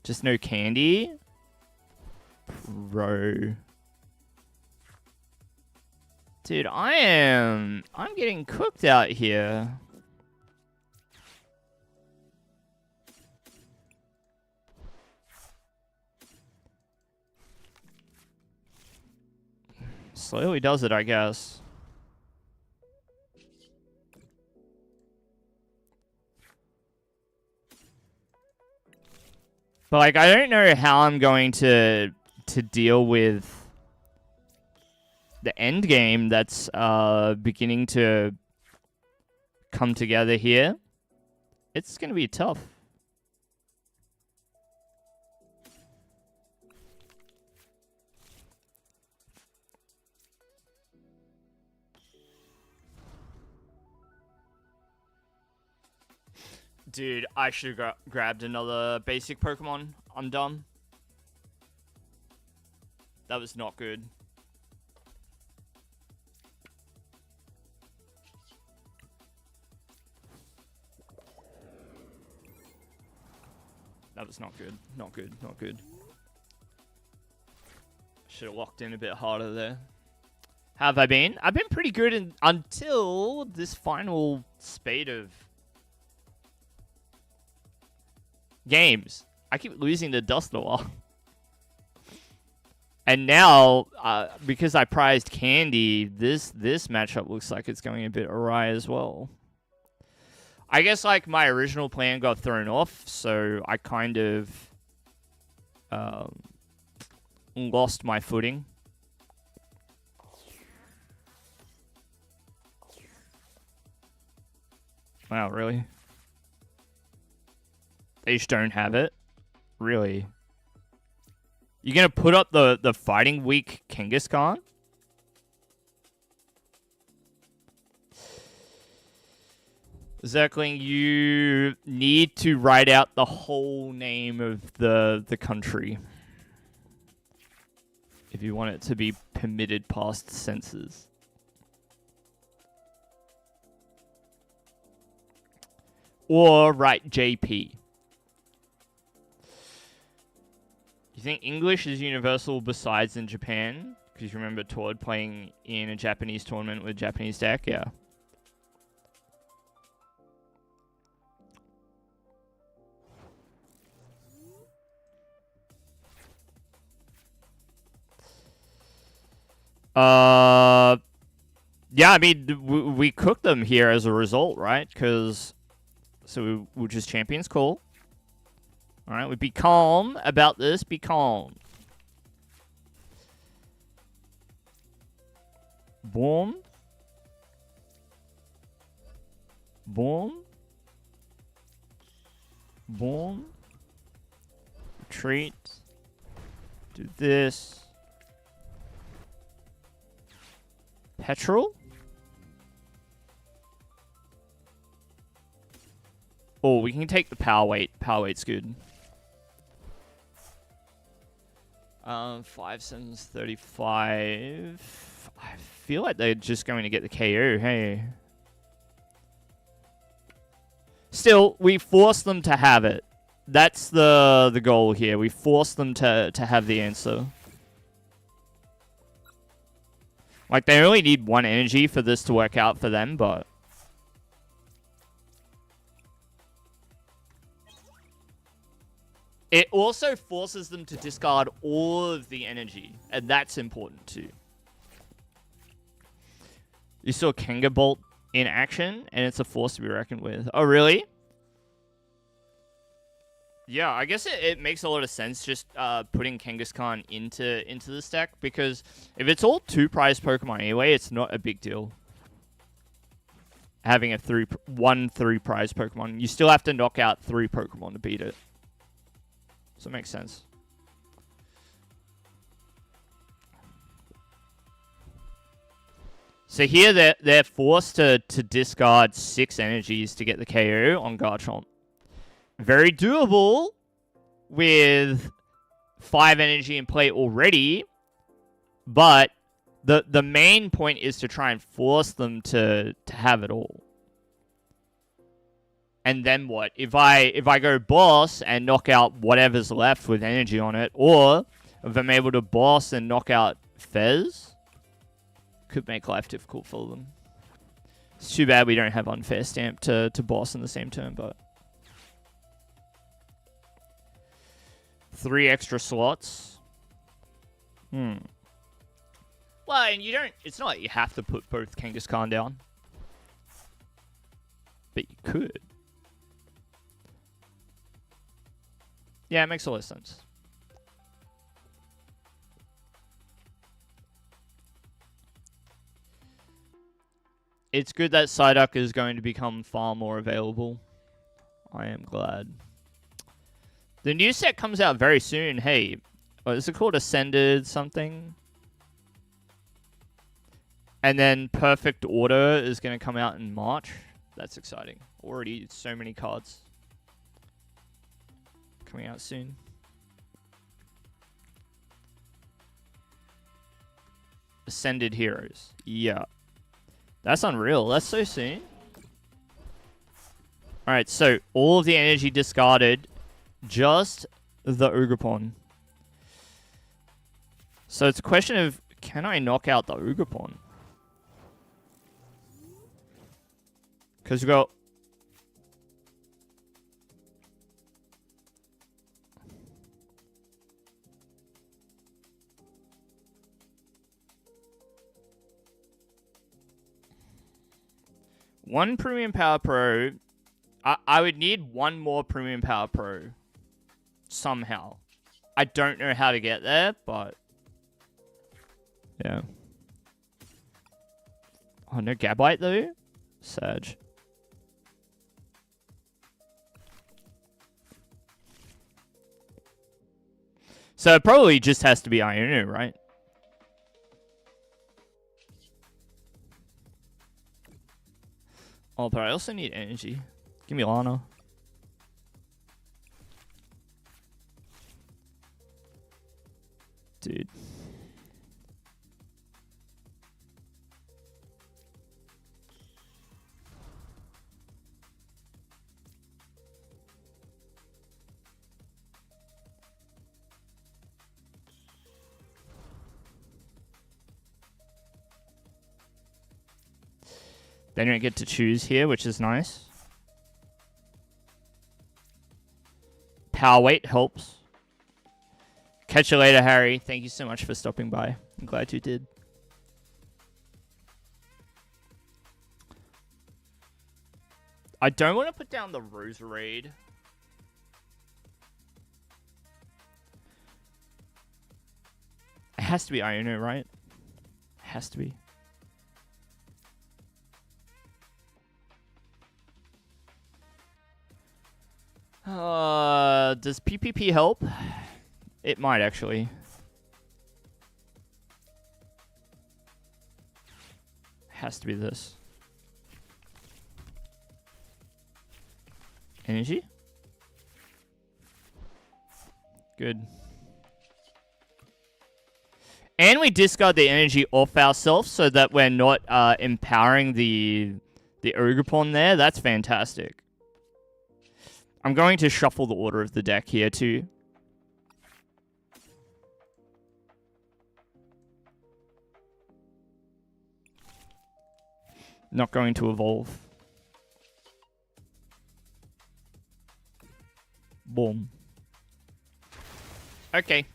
Just no candy? Bro. Dude, I'm getting cooked out here. Slowly does it, I guess. But, like, I don't know how I'm going to deal with the end game that's beginning to come together here. It's going to be tough. Dude, I should have grabbed another basic Pokemon. I'm dumb. That was not good. That was not good. Not good. Not good. Should have locked in a bit harder there. How have I been? I've been pretty good until this final spate of games. I keep losing to Dusknoir. And now, because I prized Candy, this matchup looks like it's going a bit awry as well. I guess, like, my original plan got thrown off, so I kind of lost my footing. Wow, really? They just don't have it? Really? You gonna put up the fighting weak Kangaskhan? Zerkling, you need to write out the whole name of the country if you want it to be permitted past senses. Or write JP. You think English is universal besides in Japan? Because you remember Todd playing in a Japanese tournament with Japanese deck? Yeah. Yeah, I mean, we cooked them here as a result, right? Because, so we just champions, cool. All right, we'd be calm about this, be calm. Boom. Boom. Boom. Retreat. Do this. Petrol? Oh, we can take the power weight. Power weight's good. 5 7s 35. I feel like they're just going to get the KO, hey. Still, we force them to have it. That's the goal here. We force them to have the answer. Like, they only need 1 energy for this to work out for them, but... It also forces them to discard all of the energy, and that's important too. You saw Kenga Bolt in action, and it's a force to be reckoned with. Oh, really? Yeah, I guess it makes a lot of sense just putting Kangaskhan into the stack, because if it's all 2-prize Pokemon anyway, it's not a big deal. Having a 1 3-prize Pokemon, you still have to knock out 3 Pokemon to beat it. So it makes sense. So here they're forced to discard 6 energies to get the KO on Garchomp. Very doable with 5 energy in play already, but the main point is to try and force them to have it all. And then what? If I go boss and knock out whatever's left with energy on it, or if I'm able to boss and knock out Fez, could make life difficult for them. It's too bad we don't have Unfair Stamp to boss in the same turn, but 3 extra slots. Well, and you don't... It's not like you have to put both Kangaskhan down. But you could. Yeah, it makes a lot of sense. It's good that Psyduck is going to become far more available. I am glad. The new set comes out very soon. Hey, what is it called? Ascended something? And then Perfect Order is going to come out in March. That's exciting. Already so many cards coming out soon. Ascended Heroes. Yeah. That's unreal. That's so soon. Alright, so all of the energy discarded. Just the Ogerpon. So it's a question of, can I knock out the Ogerpon? Because we've got... one Premium Power Pro. I would need 1 more Premium Power Pro. Somehow. I don't know how to get there, but... yeah. Oh, no Gabite though? Sag. So it probably just has to be Iono, right? Oh, but I also need energy. Give me Lana. Dude. They don't get to choose here, which is nice. Power weight helps. Catch you later, Harry. Thank you so much for stopping by. I'm glad you did. I don't want to put down the Roserade. It has to be Iono, right? It has to be. Does PPP help? It might actually. Has to be this. Energy? Good. And we discard the energy off ourselves so that we're not empowering the Ogre there. That's fantastic. I'm going to shuffle the order of the deck here too. Not going to evolve. Boom. Okay.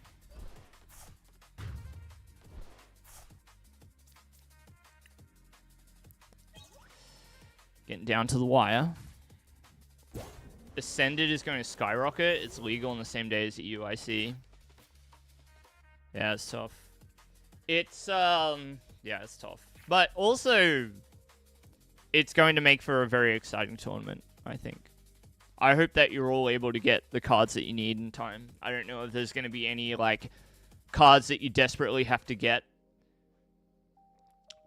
Getting down to the wire. Ascended is going to skyrocket. It's legal on the same day as the UIC. Yeah, it's tough. It's, yeah, it's tough. But also, it's going to make for a very exciting tournament, I think. I hope that you're all able to get the cards that you need in time. I don't know if there's going to be any, like, cards that you desperately have to get.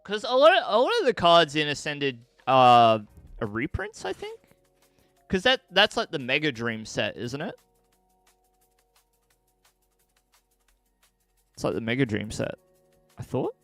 Because a lot of the cards in Ascended are reprints, I think. Because that's like the Mega Dream set, isn't it? It's like the Mega Dream set, I thought.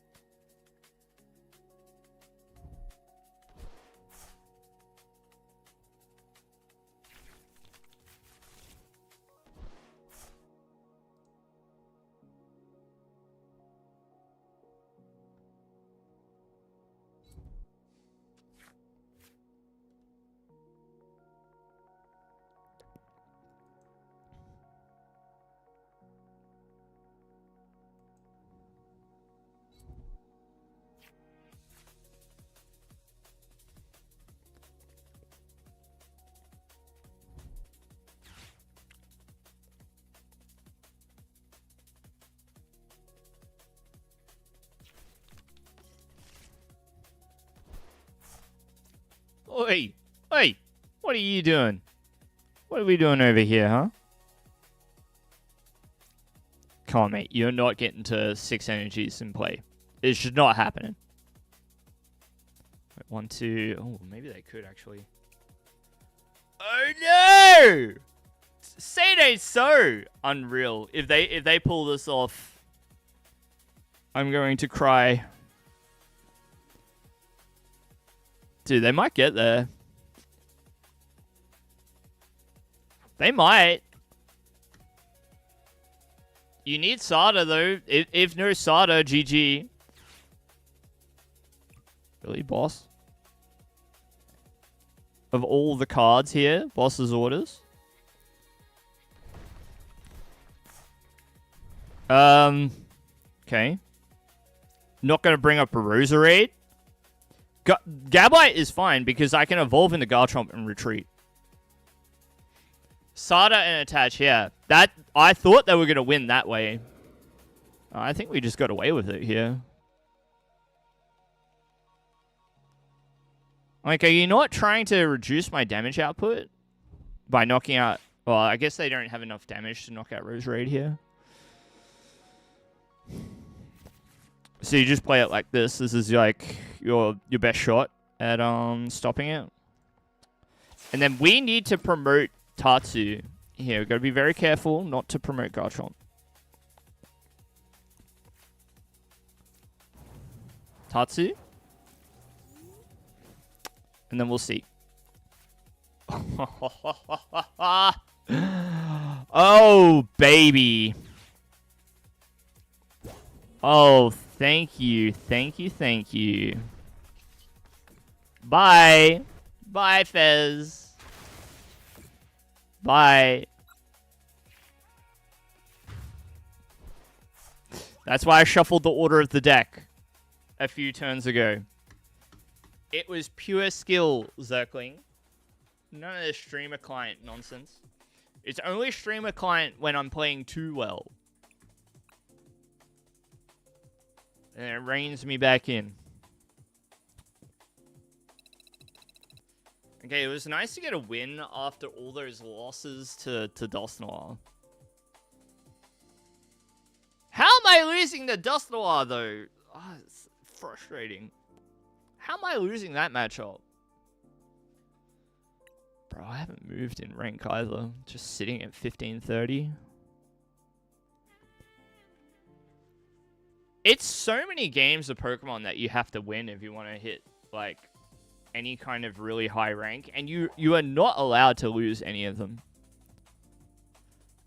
Oi! Oi! What are you doing? What are we doing over here, huh? Come on, mate. You're not getting to 6 energies in play. It should not happen. 1, 2... Oh, maybe they could, actually. Oh, no! Say they so unreal. If they pull this off, I'm going to cry. Dude, they might get there. They might. You need Sada, though. If no Sada, GG. Really, boss? Of all the cards here, boss's orders. Okay. Not going to bring up a Roserade. Gabite is fine because I can evolve into Garchomp and retreat. Sada and attach, yeah. I thought they were going to win that way. I think we just got away with it here. Like, are you not trying to reduce my damage output by knocking out... Well, I guess they don't have enough damage to knock out Roserade here. So you just play it like this. This is like your best shot at stopping it. And then we need to promote Tatsu. Here, we've got to be very careful not to promote Garchomp. Tatsu. And then we'll see. Oh, baby. Oh, thank you. Thank you, thank you. Bye. Bye, Fez. Bye. That's why I shuffled the order of the deck a few turns ago. It was pure skill, Zerkling. None of the streamer client nonsense. It's only streamer client when I'm playing too well. And it reins me back in. And Okay, it was nice to get a win after all those losses to Dust Noir. How am I losing to Dust Noir, though? Oh, it's frustrating. How am I losing that matchup? Bro, I haven't moved in rank either. Just sitting at 1530. It's so many games of Pokemon that you have to win if you want to hit, like, any kind of really high rank. And you are not allowed to lose any of them.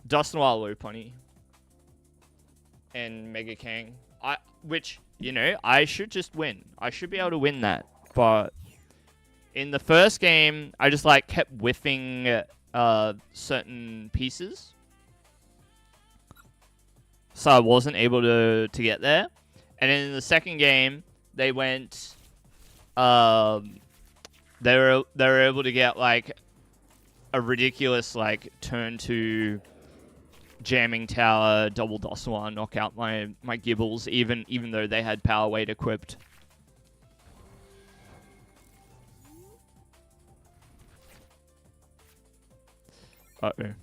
Dust Noir, Lopunny, and Mega Kang. Which, you know, I should just win. I should be able to win that. But in the first game, I just, like, kept whiffing certain pieces. So I wasn't able to get there. And then in the second game, they went... They were able to get, like, a ridiculous, like, turn to jamming tower, double Dust Noir, knock out my Gibbles, even though they had Power Weight equipped. Uh-oh.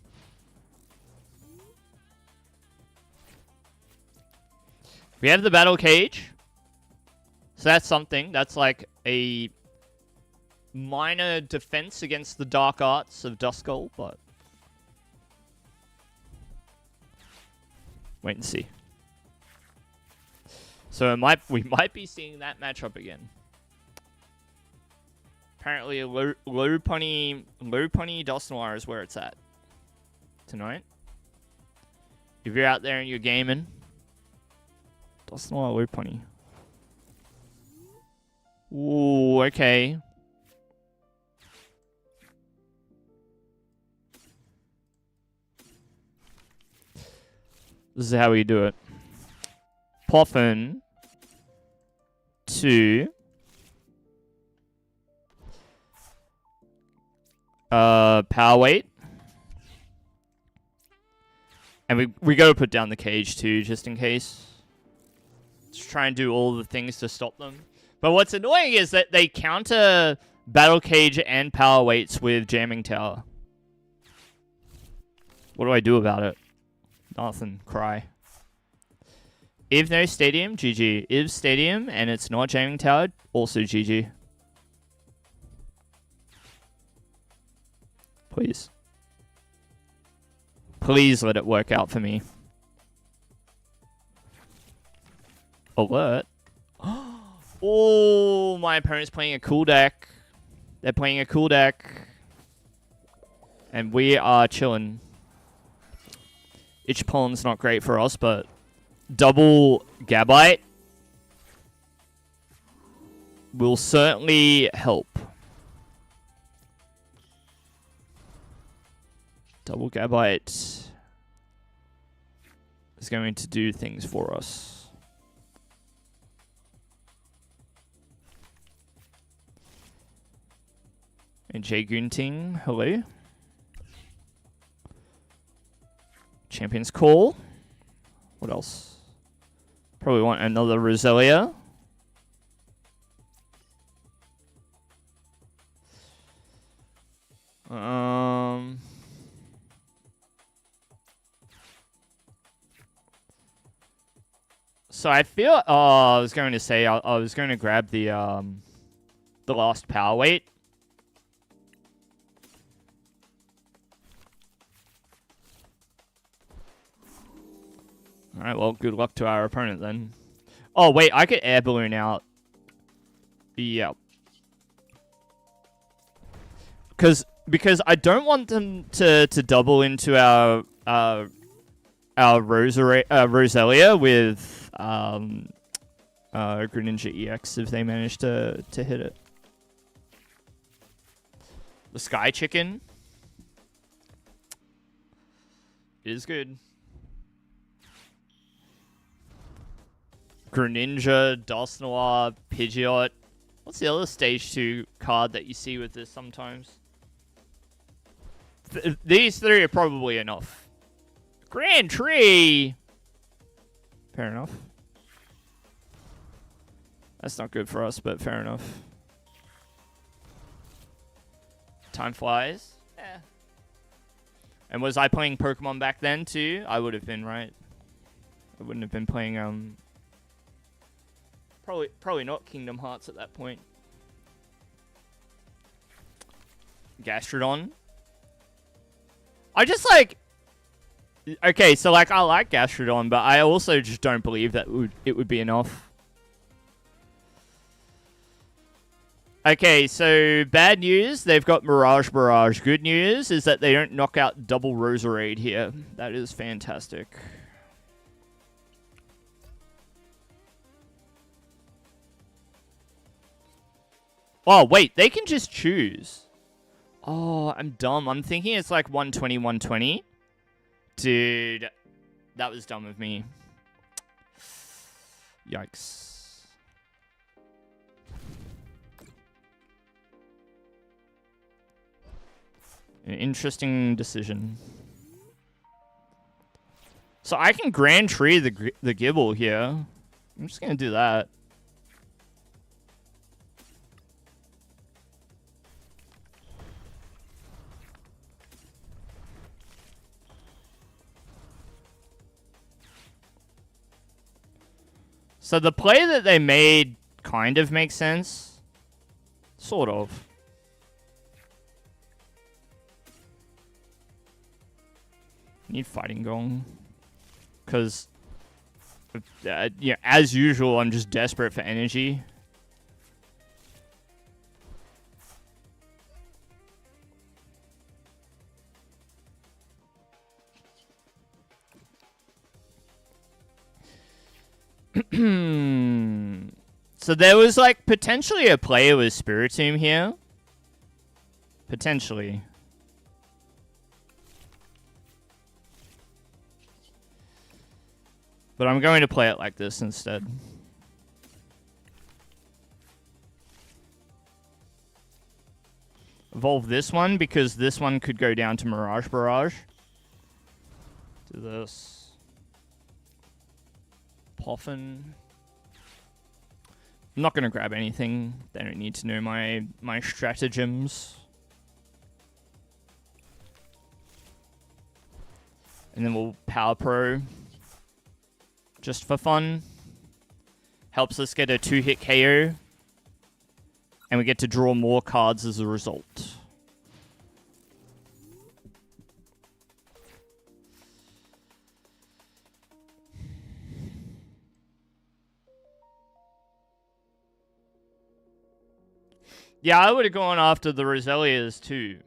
We have the Battle Cage. So that's something. That's like a minor defense against the dark arts of Duskull, but wait and see. So we might be seeing that matchup again. Apparently, Lopunny Dust Noir is where it's at tonight. If you're out there and you're gaming, Dust Noir, Lopunny. Ooh, okay. This is how we do it. Poffin to Power Weight. And we gotta put down the cage too, just in case. Just try and do all the things to stop them. But what's annoying is that they counter Battle Cage and Power Weights with Jamming Tower. What do I do about it? Nothing. Cry. If no Stadium, GG. If Stadium and it's not Jamming Tower, also GG. Please. Please let it work out for me. Alert. Oh, my opponent's playing a cool deck. They're playing a cool deck. And we are chilling. Itch Pollen's not great for us, but double Gabite will certainly help. Double Gabite is going to do things for us. And Jay Gunting, hello. Champion's Call. What else? Probably want another Roselia. So I feel. Oh, I was going to say I was going to grab the last Power Weight. Alright, well, good luck to our opponent then. Oh, wait, I could Air Balloon out. Yep. Because I don't want them to double into our Roselia with Greninja EX if they manage to hit it. The Sky Chicken is good. Greninja, Dust Noir, Pidgeot. What's the other Stage 2 card that you see with this sometimes? These three are probably enough. Grand Tree! Fair enough. That's not good for us, but fair enough. Time flies. Yeah. And was I playing Pokemon back then too? I would have been, right? I wouldn't have been playing probably not Kingdom Hearts at that point. Gastrodon. I just like... Okay, so like I like Gastrodon, but I also just don't believe that it would be enough. Okay, so bad news, they've got Mirage Barrage. Good news is that they don't knock out double Roserade here. That is fantastic. Oh, wait, they can just choose. Oh, I'm dumb. I'm thinking it's like 120, 120. Dude, that was dumb of me. Yikes. An interesting decision. So I can Grand Tree the Gibble here. I'm just going to do that. So the play that they made kind of makes sense. Sort of. Need Fighting Gong. Because, yeah, as usual, I'm just desperate for energy. So there was like potentially a player with Spiritomb here. Potentially. But I'm going to play it like this instead. Evolve this one because this one could go down to Mirage Barrage. Do this. Poffin. I'm not going to grab anything. They don't need to know my stratagems. And then we'll Power Pro. Just for fun. Helps us get a 2-hit KO. And we get to draw more cards as a result. Yeah, I would have gone after the Roselias too.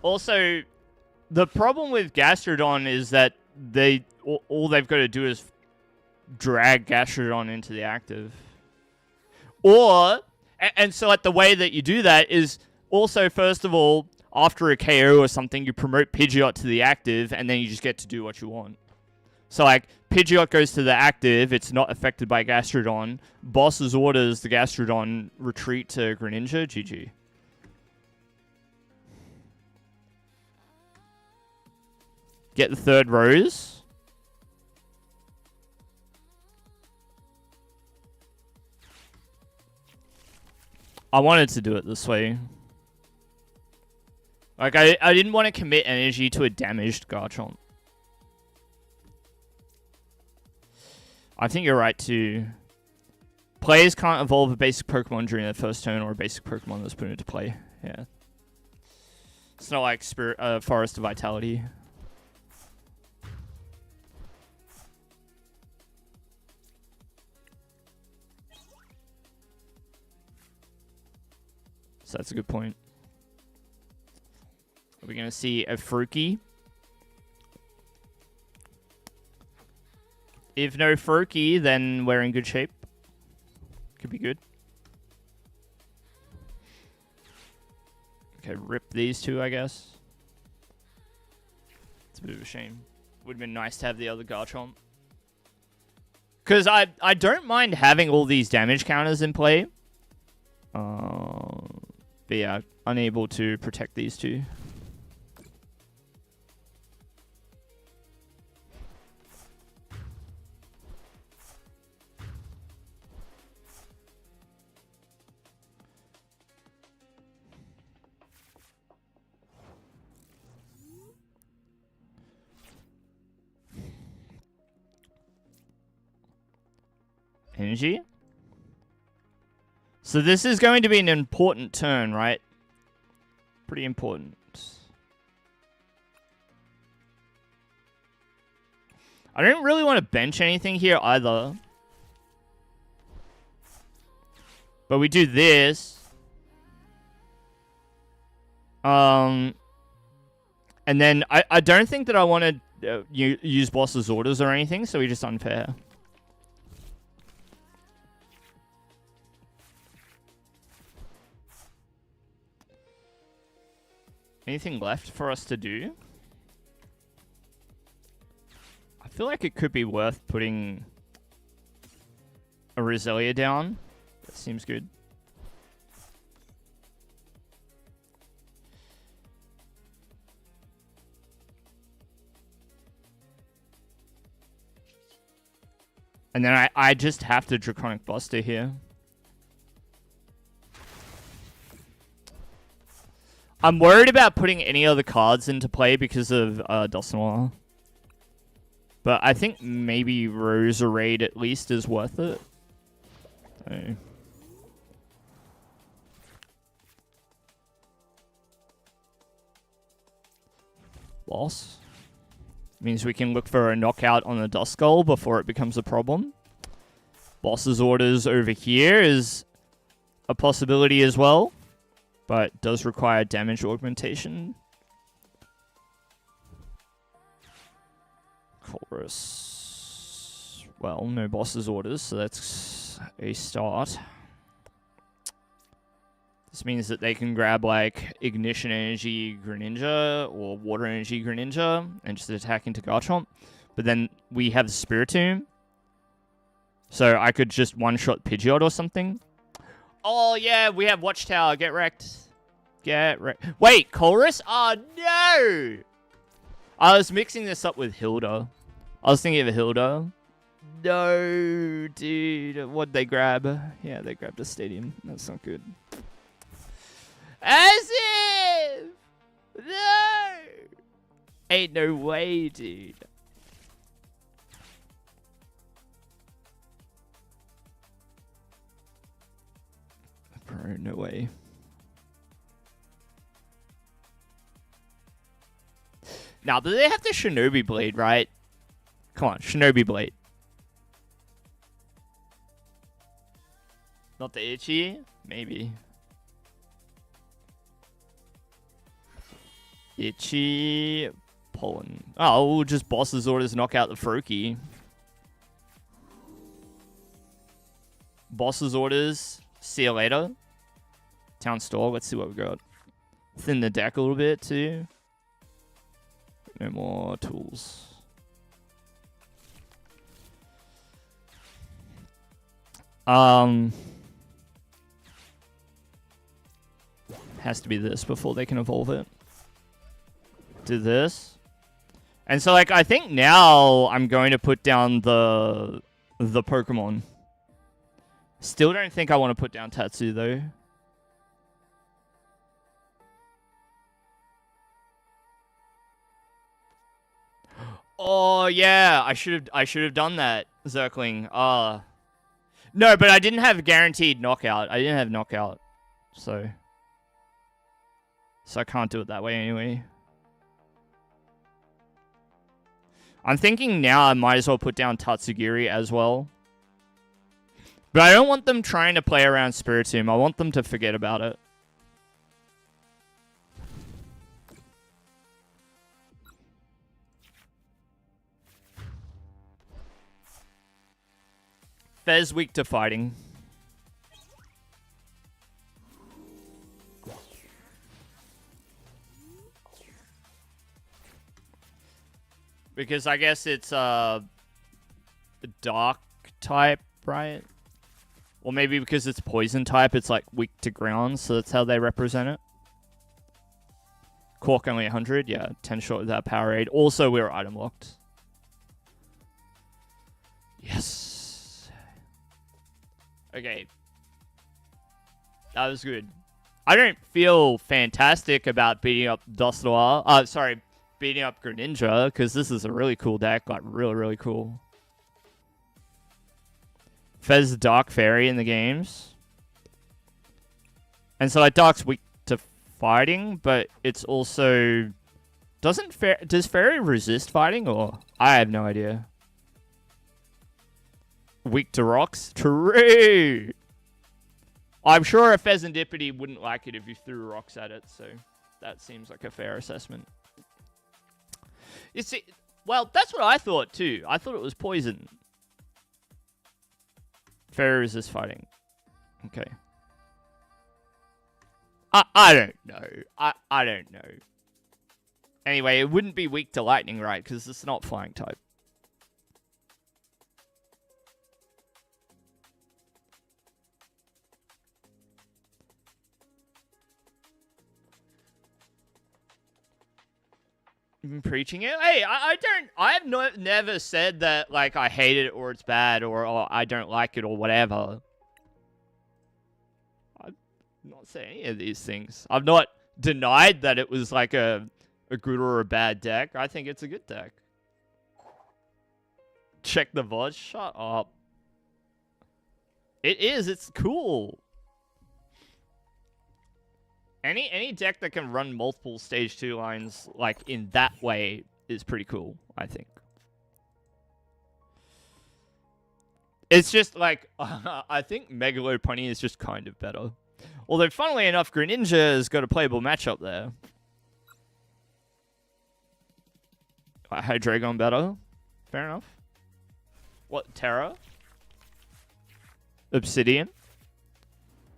Also, the problem with Gastrodon is that all they've got to do is drag Gastrodon into the active. Or, and so like the way that you do that is also, first of all, after a KO or something, you promote Pidgeot to the active, and then you just get to do what you want. So like, Pidgeot goes to the active, it's not affected by Gastrodon. Boss's orders the Gastrodon retreat to Greninja, GG. Get the third rose. I wanted to do it this way. Like, I didn't want to commit energy to a damaged Garchomp. I think you're right too. Players can't evolve a basic Pokemon during their first turn or a basic Pokemon that's put into play. Yeah. It's not like Forest of Vitality. So that's a good point. Are we going to see a Fruki? If no Fruki, then we're in good shape. Could be good. Okay, rip these two, I guess. It's a bit of a shame. Would have been nice to have the other Garchomp. Because I don't mind having all these damage counters in play. But yeah, unable to protect these two. energy. So this is going to be an important turn, right? Pretty important. I don't really want to bench anything here either. But we do this. And then I don't think that I want to use boss's orders or anything, so we just unfair. Anything left for us to do? I feel like it could be worth putting a Roselia down. That seems good. And then I just have to Draconic Buster here. I'm worried about putting any other cards into play because of Dusknoir. But I think maybe Roserade at least is worth it. So. Boss. Means we can look for a knockout on the Duskull before it becomes a problem. Boss's orders over here is a possibility as well, but does require damage augmentation. Chorus. Well, no boss's orders, so that's a start. This means that they can grab, like, Ignition Energy Greninja or Water Energy Greninja and just attack into Garchomp. But then we have Spiritomb. So I could just one-shot Pidgeot or something. Oh, yeah, we have Watchtower. Get wrecked. Get wrecked. Wait, Chorus? Oh, no! I was mixing this up with Hilda. I was thinking of Hilda. No, dude. What'd they grab? Yeah, they grabbed a Stadium. That's not good. As if! No! Ain't no way, dude. Bro, no way. Now, do they have the Shinobi Blade, right? Come on, Shinobi Blade. Not the Itchy? Maybe. Itchy Pollen. Oh, we'll just boss's orders knock out the Froakie. Boss's orders. See you later. Town store. Let's see what we got. Thin the deck a little bit too. No more tools. Has to be this before they can evolve it. Do this. And so, like, I think now I'm going to put down the Pokemon. Still don't think I want to put down Tatsu, though. Oh, yeah. I should have done that, Zerkling. No, but I didn't have guaranteed knockout. I didn't have knockout. So I can't do it that way anyway. I'm thinking now I might as well put down Tatsugiri as well. But I don't want them trying to play around Spiritomb. I want them to forget about it. Fez weak to fighting. Because I guess it's a dark type, right? Or maybe because it's poison type, it's like weak to ground, so that's how they represent it. Cork only 100, yeah, 10 short without Powerade. Also, we're item locked. Yes. Okay. That was good. I don't feel fantastic about beating up Dusknoir. Sorry, beating up Greninja, because this is a really cool deck. Like, really, really cool. Fez the Dark Fairy in the games. And so like Dark's weak to fighting, but it's also does Fairy resist fighting, or I have no idea. Weak to rocks? True. I'm sure a Pheasantipity wouldn't like it if you threw rocks at it, so that seems like a fair assessment. You see, well, that's what I thought too. I thought it was poison. Fairy resist fighting. Okay. I don't know. I don't know. Anyway, it wouldn't be weak to lightning, right? Because it's not flying type. You've been preaching it? Hey, I have never said that, like, I hate it or it's bad or I don't like it or whatever. I've not said any of these things. I've not denied that it was, like, a good or a bad deck. I think it's a good deck. Check the VOD. Shut up. It is. It's cool. Any deck that can run multiple stage 2 lines, like, in that way is pretty cool, I think. It's just, like, I think Megalopunny is just kind of better. Although, funnily enough, Greninja has got a playable matchup there. Hydreigon better. Fair enough. What, Terra? Obsidian?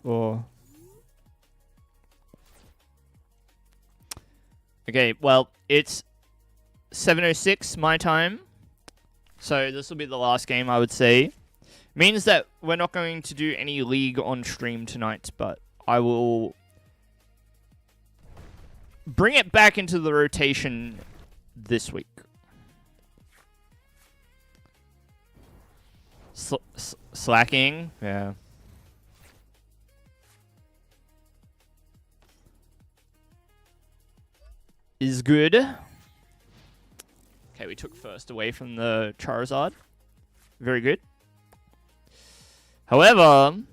Or... Okay, well, it's 7:06 my time. So this will be the last game, I would say. Means that we're not going to do any League on stream tonight, but I will bring it back into the rotation this week. Slacking? Yeah. Is good. Okay, we took first away from the Charizard. Very good. However, we've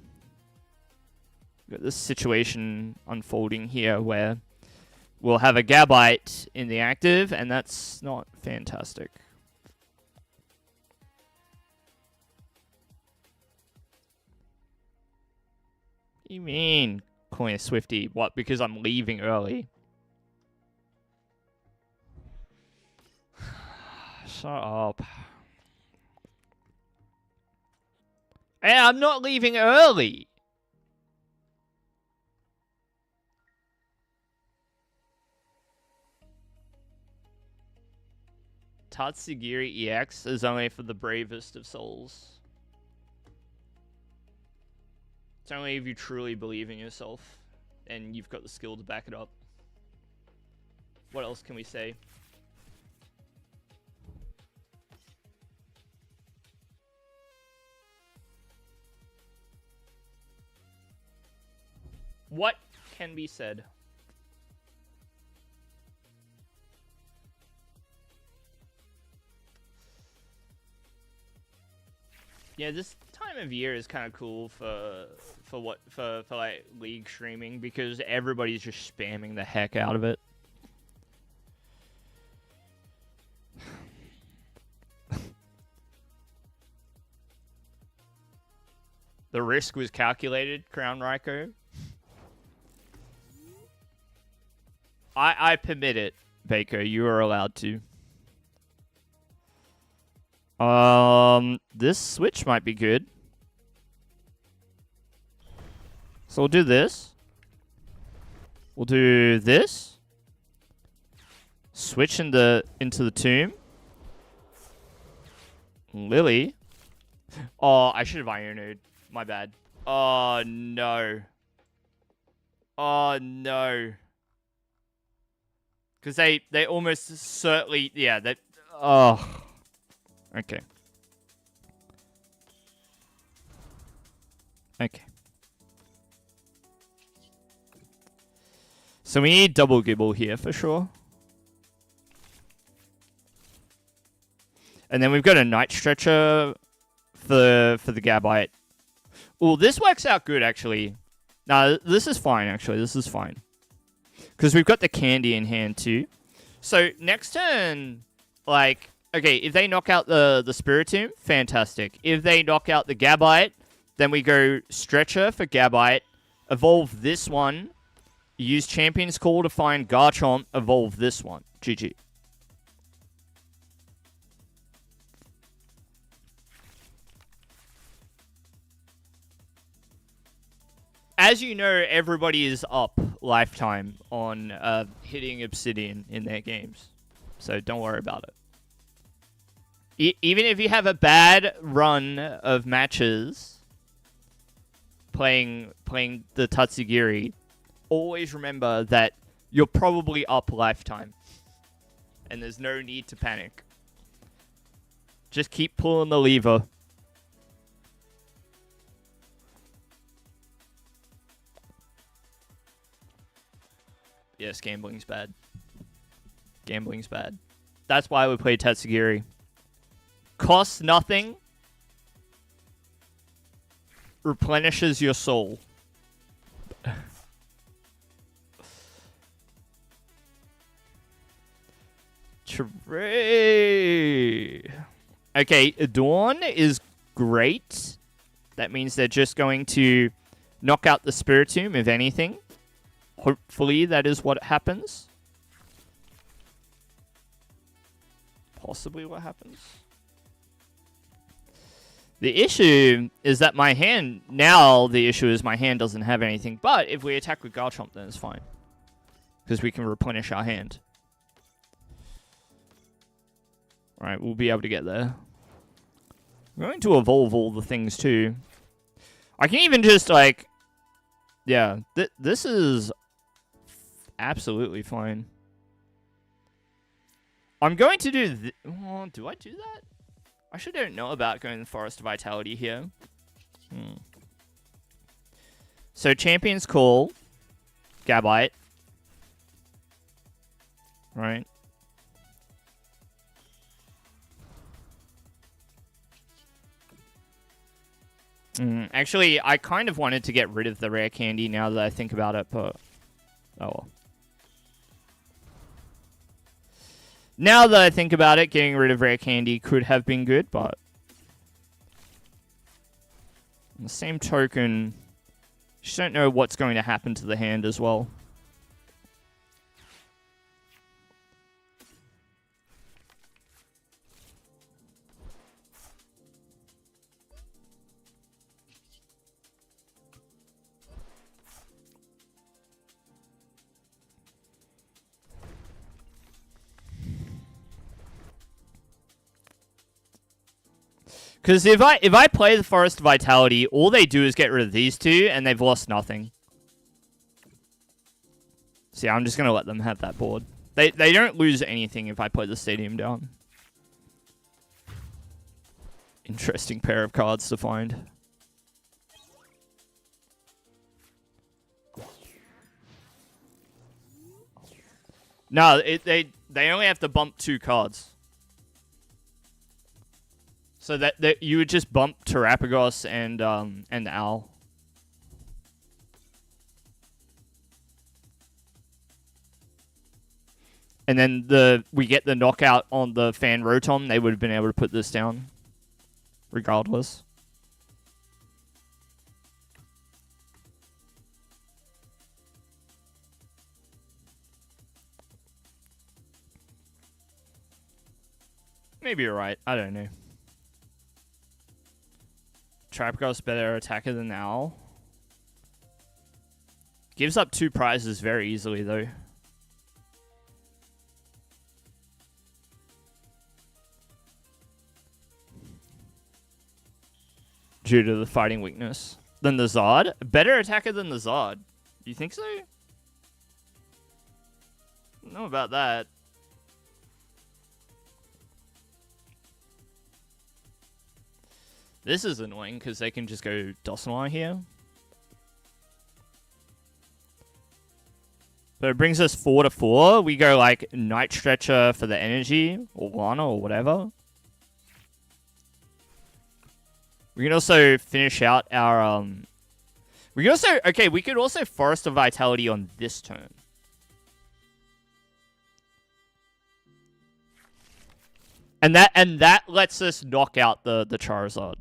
got this situation unfolding here where we'll have a Gabite in the active, and that's not fantastic. What do you mean, calling a Swifty? What, because I'm leaving early? Shut up. Hey, I'm not leaving early. Tatsugiri EX is only for the bravest of souls. It's only if you truly believe in yourself and you've got the skill to back it up. What else can we say? What can be said? Yeah, this time of year is kind of cool for like League streaming because everybody's just spamming the heck out of it. The risk was calculated, Crown Raikou. I permit it, Baker. You are allowed to. This switch might be good. So we'll do this. We'll do this. Switch into the tomb. Lily. Oh, I should have Ionu'd. My bad. Oh, no. Oh, no. Because they almost certainly... Yeah, that... Oh. Okay. Okay. So we need double Gibble here for sure. And then we've got a Night Stretcher for the Gabite Well, this works out good, actually. No, this is fine, actually. This is fine. Because we've got the candy in hand, too. So, next turn, like... Okay, if they knock out the Spiritomb, fantastic. If they knock out the Gabite, then we go Stretcher for Gabite. Evolve this one. Use Champion's Call to find Garchomp. Evolve this one. GG. As you know, everybody is up lifetime on hitting Obsidian in their games. So don't worry about it. Even if you have a bad run of matches playing the Tatsugiri, always remember that you're probably up lifetime. And there's no need to panic. Just keep pulling the lever. Yes, gambling's bad. Gambling's bad. That's why we play Tatsugiri. Costs nothing. Replenishes your soul. Trey. Okay, Dawn is great. That means they're just going to knock out the Spiritomb, if anything. Hopefully that is what happens. Possibly what happens. The issue is that my hand... Now the issue is my hand doesn't have anything. But if we attack with Garchomp, then it's fine. Because we can replenish our hand. Alright, we'll be able to get there. I'm going to evolve all the things too. I can even just like... Yeah, this is absolutely fine. I'm going to do... Oh, do I do that? I actually don't know about going the Forest Vitality here. So, Champion's Call. Gabite. Right. Actually, I kind of wanted to get rid of the rare candy now that I think about it, but... Oh well. Now that I think about it, getting rid of rare candy could have been good, but... On the same token, you just don't know what's going to happen to the hand as well. Because if I play the Forest Vitality, all they do is get rid of these two, and they've lost nothing. See, I'm just going to let them have that board. They don't lose anything if I play the Stadium down. Interesting pair of cards to find. No, they only have to bump 2 cards. So that you would just bump Terapagos and Owl. And then we get the knockout on the Fan Rotom, they would have been able to put this down. Regardless. Maybe you're right. I don't know. Terapagos better attacker than Owl. Gives up 2 prizes very easily, though. Due to the fighting weakness. Than the Zard? Better attacker than the Zard. You think so? I don't know about that. This is annoying because they can just go Dosmar here. But it brings us 4 to 4. We go like Night Stretcher for the energy, or Lana, or whatever. We can also finish out our we can also we could also Forest of Vitality on this turn. And that lets us knock out the Charizard.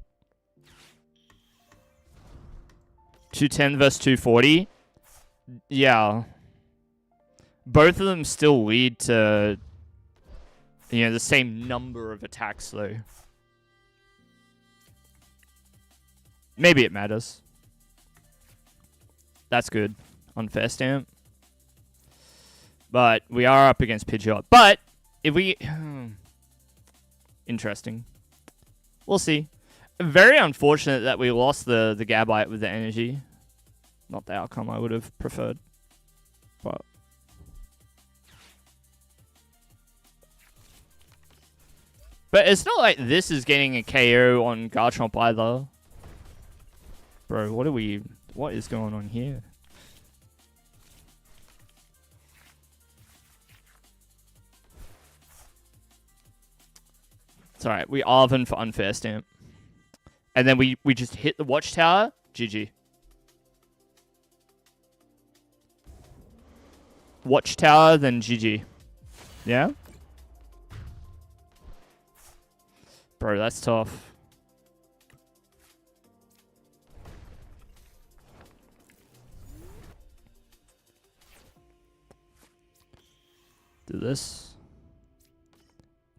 210 versus 240. Yeah. Both of them still lead to, you know, the same number of attacks though. Maybe it matters. That's good. Unfair stamp. But we are up against Pidgeot. But if we... Interesting. We'll see. Very unfortunate that we lost the Gabite with the energy. Not the outcome I would have preferred. But... But it's not like this is getting a KO on Garchomp either. Bro, what is going on here? It's alright, we Arven for unfair stamp. And then we just hit the Watchtower. GG. Watchtower, then GG. Yeah? Bro, that's tough. Do this.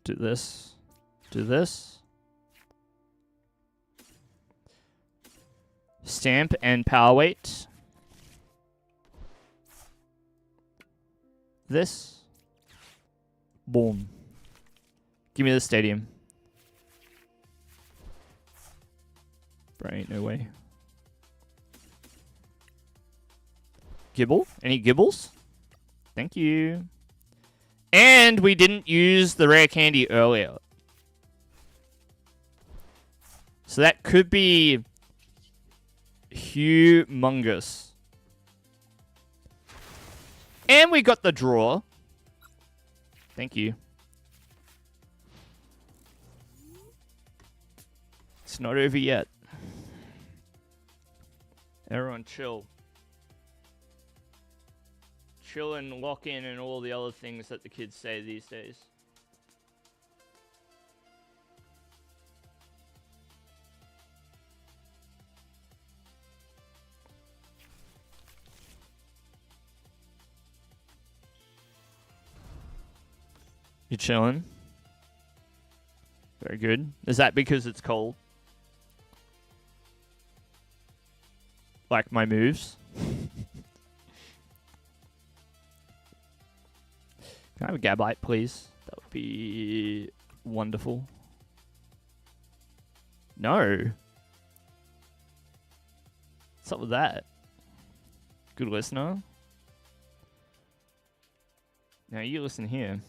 Do this. Do this. Stamp and power weight. This. Boom. Give me the stadium. Bro, ain't no way. Gibble? Any Gibbles? Thank you. And we didn't use the rare candy earlier. So that could be humongous. And we got the draw. Thank you. It's not over yet. Everyone chill. Chill and lock in and all the other things that the kids say these days. You chilling? Very good. Is that because it's cold? Like my moves? Can I have a Gabite, please? That would be wonderful. No. What's up with that? Good listener. Now you listen here.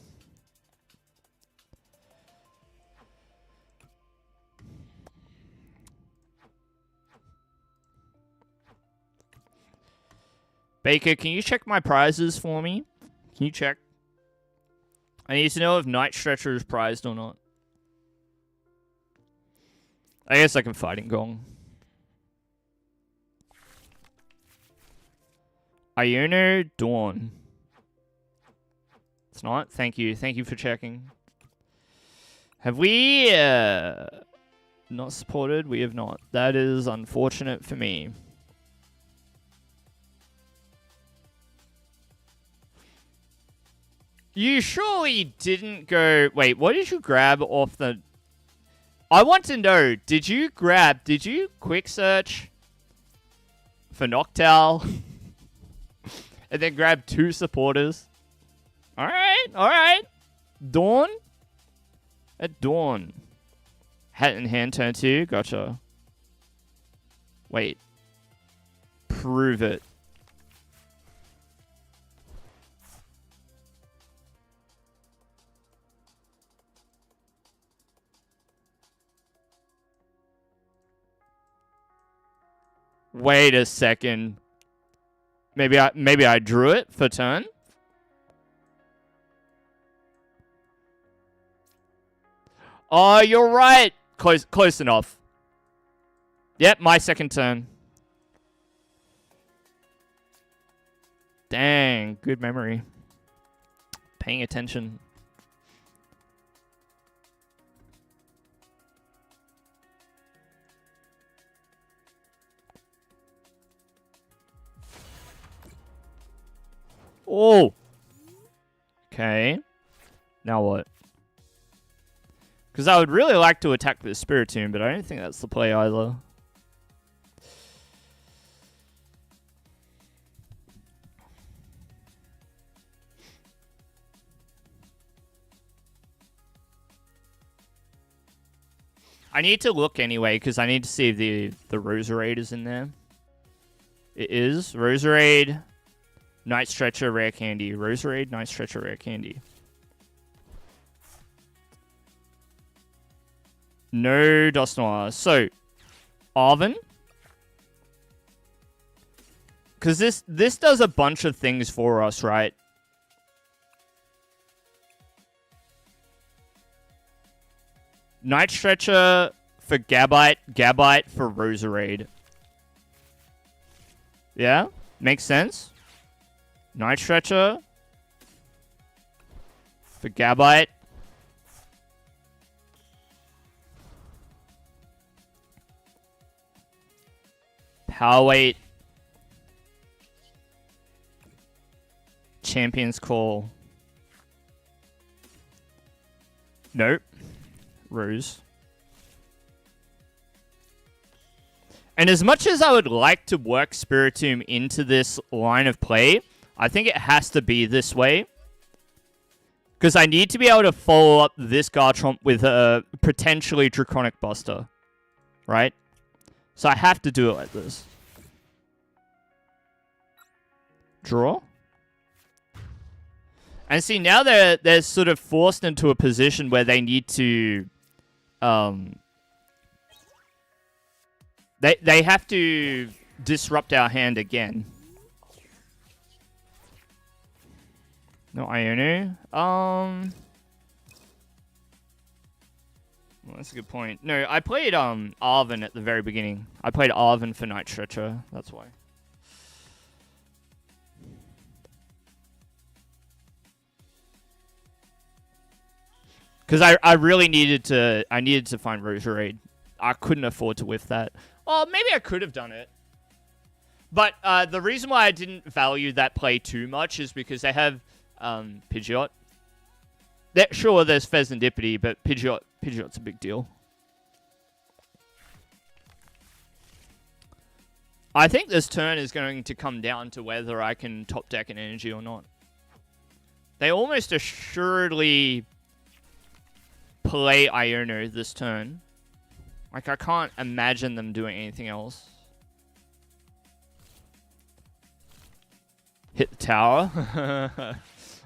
Baker, can you check my prizes for me? Can you check? I need to know if Night Stretcher is prized or not. I guess I can Fighting Gong. Iono Dawn. It's not? Thank you. Thank you for checking. Have we not supported? We have not. That is unfortunate for me. You surely didn't go... Wait, what did you grab off the... I want to know, did you quick search for Noctowl and then grab 2 supporters? Alright. Dawn? At Dawn. Hat in hand, turn 2. Gotcha. Wait. Prove it. Wait a second. Maybe I drew it for turn. Oh, you're right. Close enough. Yep, my second turn. Dang, good memory. Paying attention. Oh! Okay. Now what? Because I would really like to attack the Spiritomb, but I don't think that's the play either. I need to look anyway, because I need to see if the Roserade is in there. It is. Roserade, Night Stretcher, Rare Candy. Roserade, Night Stretcher, Rare Candy. No Dusknoir. So, Arven. Because this does a bunch of things for us, right? Night Stretcher for Gabite, Gabite for Roserade. Yeah? Makes sense? Night Stretcher for Gabite. Power Weight. Champion's Call. Nope. Rose. And as much as I would like to work Spiritomb into this line of play, I think it has to be this way. Because I need to be able to follow up this Garchomp with a potentially Draconic Buster. Right? So I have to do it like this. Draw. And see, now they're sort of forced into a position where they need to... They have to disrupt our hand again. No Iono. Well, that's a good point. No, I played Arven at the very beginning. I played Arven for Night Stretcher. That's why. Because I really needed to find Roserade. I couldn't afford to whiff that. Oh, maybe I could have done it. But the reason why I didn't value that play too much is because they have Pidgeot. Sure, there's Pheasantipity, but Pidgeot's a big deal. I think this turn is going to come down to whether I can top deck an energy or not. They almost assuredly play Iono this turn. Like, I can't imagine them doing anything else. Hit the tower.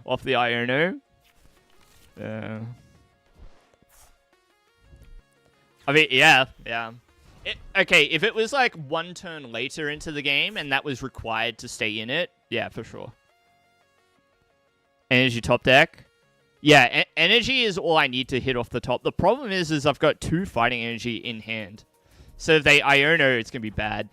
Off the Iono. I mean, yeah. Okay, if it was like one turn later into the game and that was required to stay in it, yeah, for sure. Energy top deck. Yeah, energy is all I need to hit off the top. The problem is I've got 2 fighting energy in hand. So if they Iono, it's going to be bad.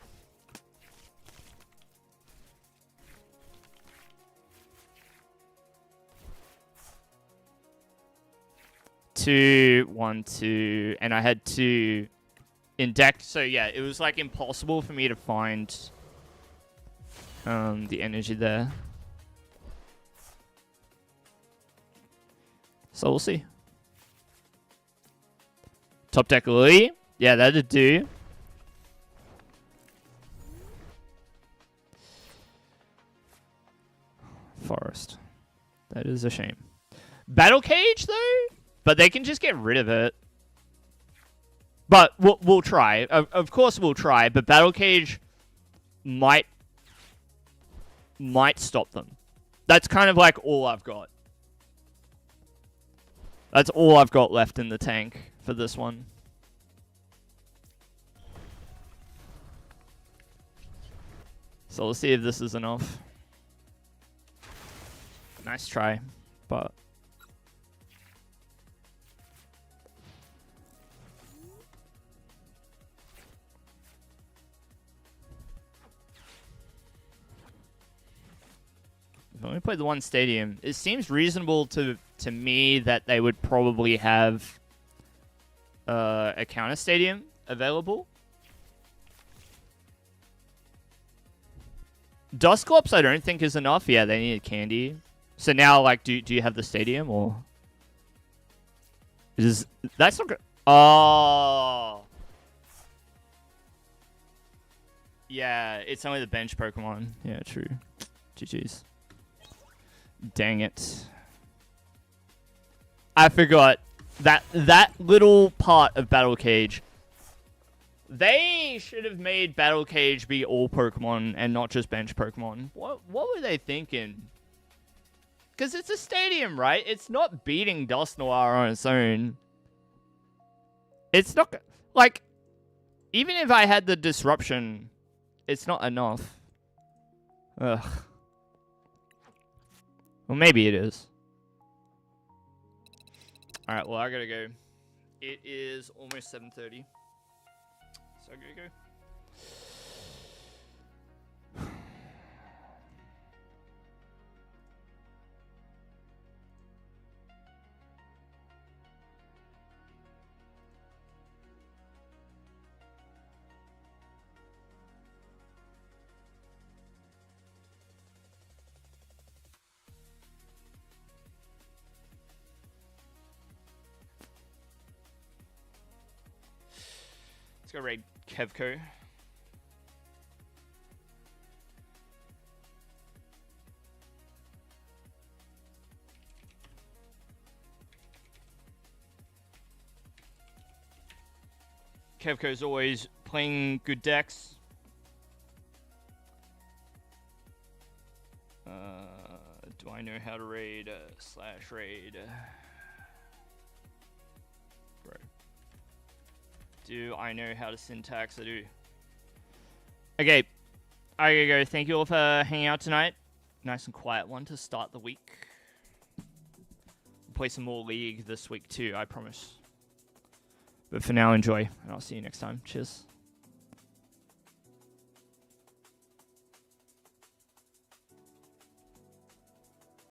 Two, 1, 2, and I had 2 in deck. So yeah, it was like impossible for me to find the energy there. So we'll see. Top deck Lily. Yeah, that'd do. Forest. That is a shame. Battle Cage, though? But they can just get rid of it. But we'll try. Of course we'll try, but Battle Cage might stop them. That's kind of like all I've got. That's all I've got left in the tank for this one. So we'll see if this is enough. Nice try, but... I've only played the one stadium. It seems reasonable to me that they would probably have a counter stadium available. Dusclops I don't think is enough. Yeah, they needed candy. So now, like, do you have the stadium or that's not good? Oh, yeah, it's only the bench Pokemon. Yeah, true. GG's. Dang it! I forgot that little part of Battle Cage. They should have made Battle Cage be all Pokemon and not just bench Pokemon. What were they thinking? Because it's a stadium, right? It's not beating Dusknoir on its own. It's not... Like, even if I had the disruption, it's not enough. Ugh. Well, maybe it is. Alright, well, I gotta go. It is almost 7:30. So I gotta go. Let's go raid Kevco. Kevco's always playing good decks. Do I know how to raid slash raid? Bro. Do I know how to syntax? I do. Okay. I gotta go. Thank you all for hanging out tonight. Nice and quiet one to start the week. We'll play some more League this week too, I promise. But for now, enjoy, and I'll see you next time. Cheers.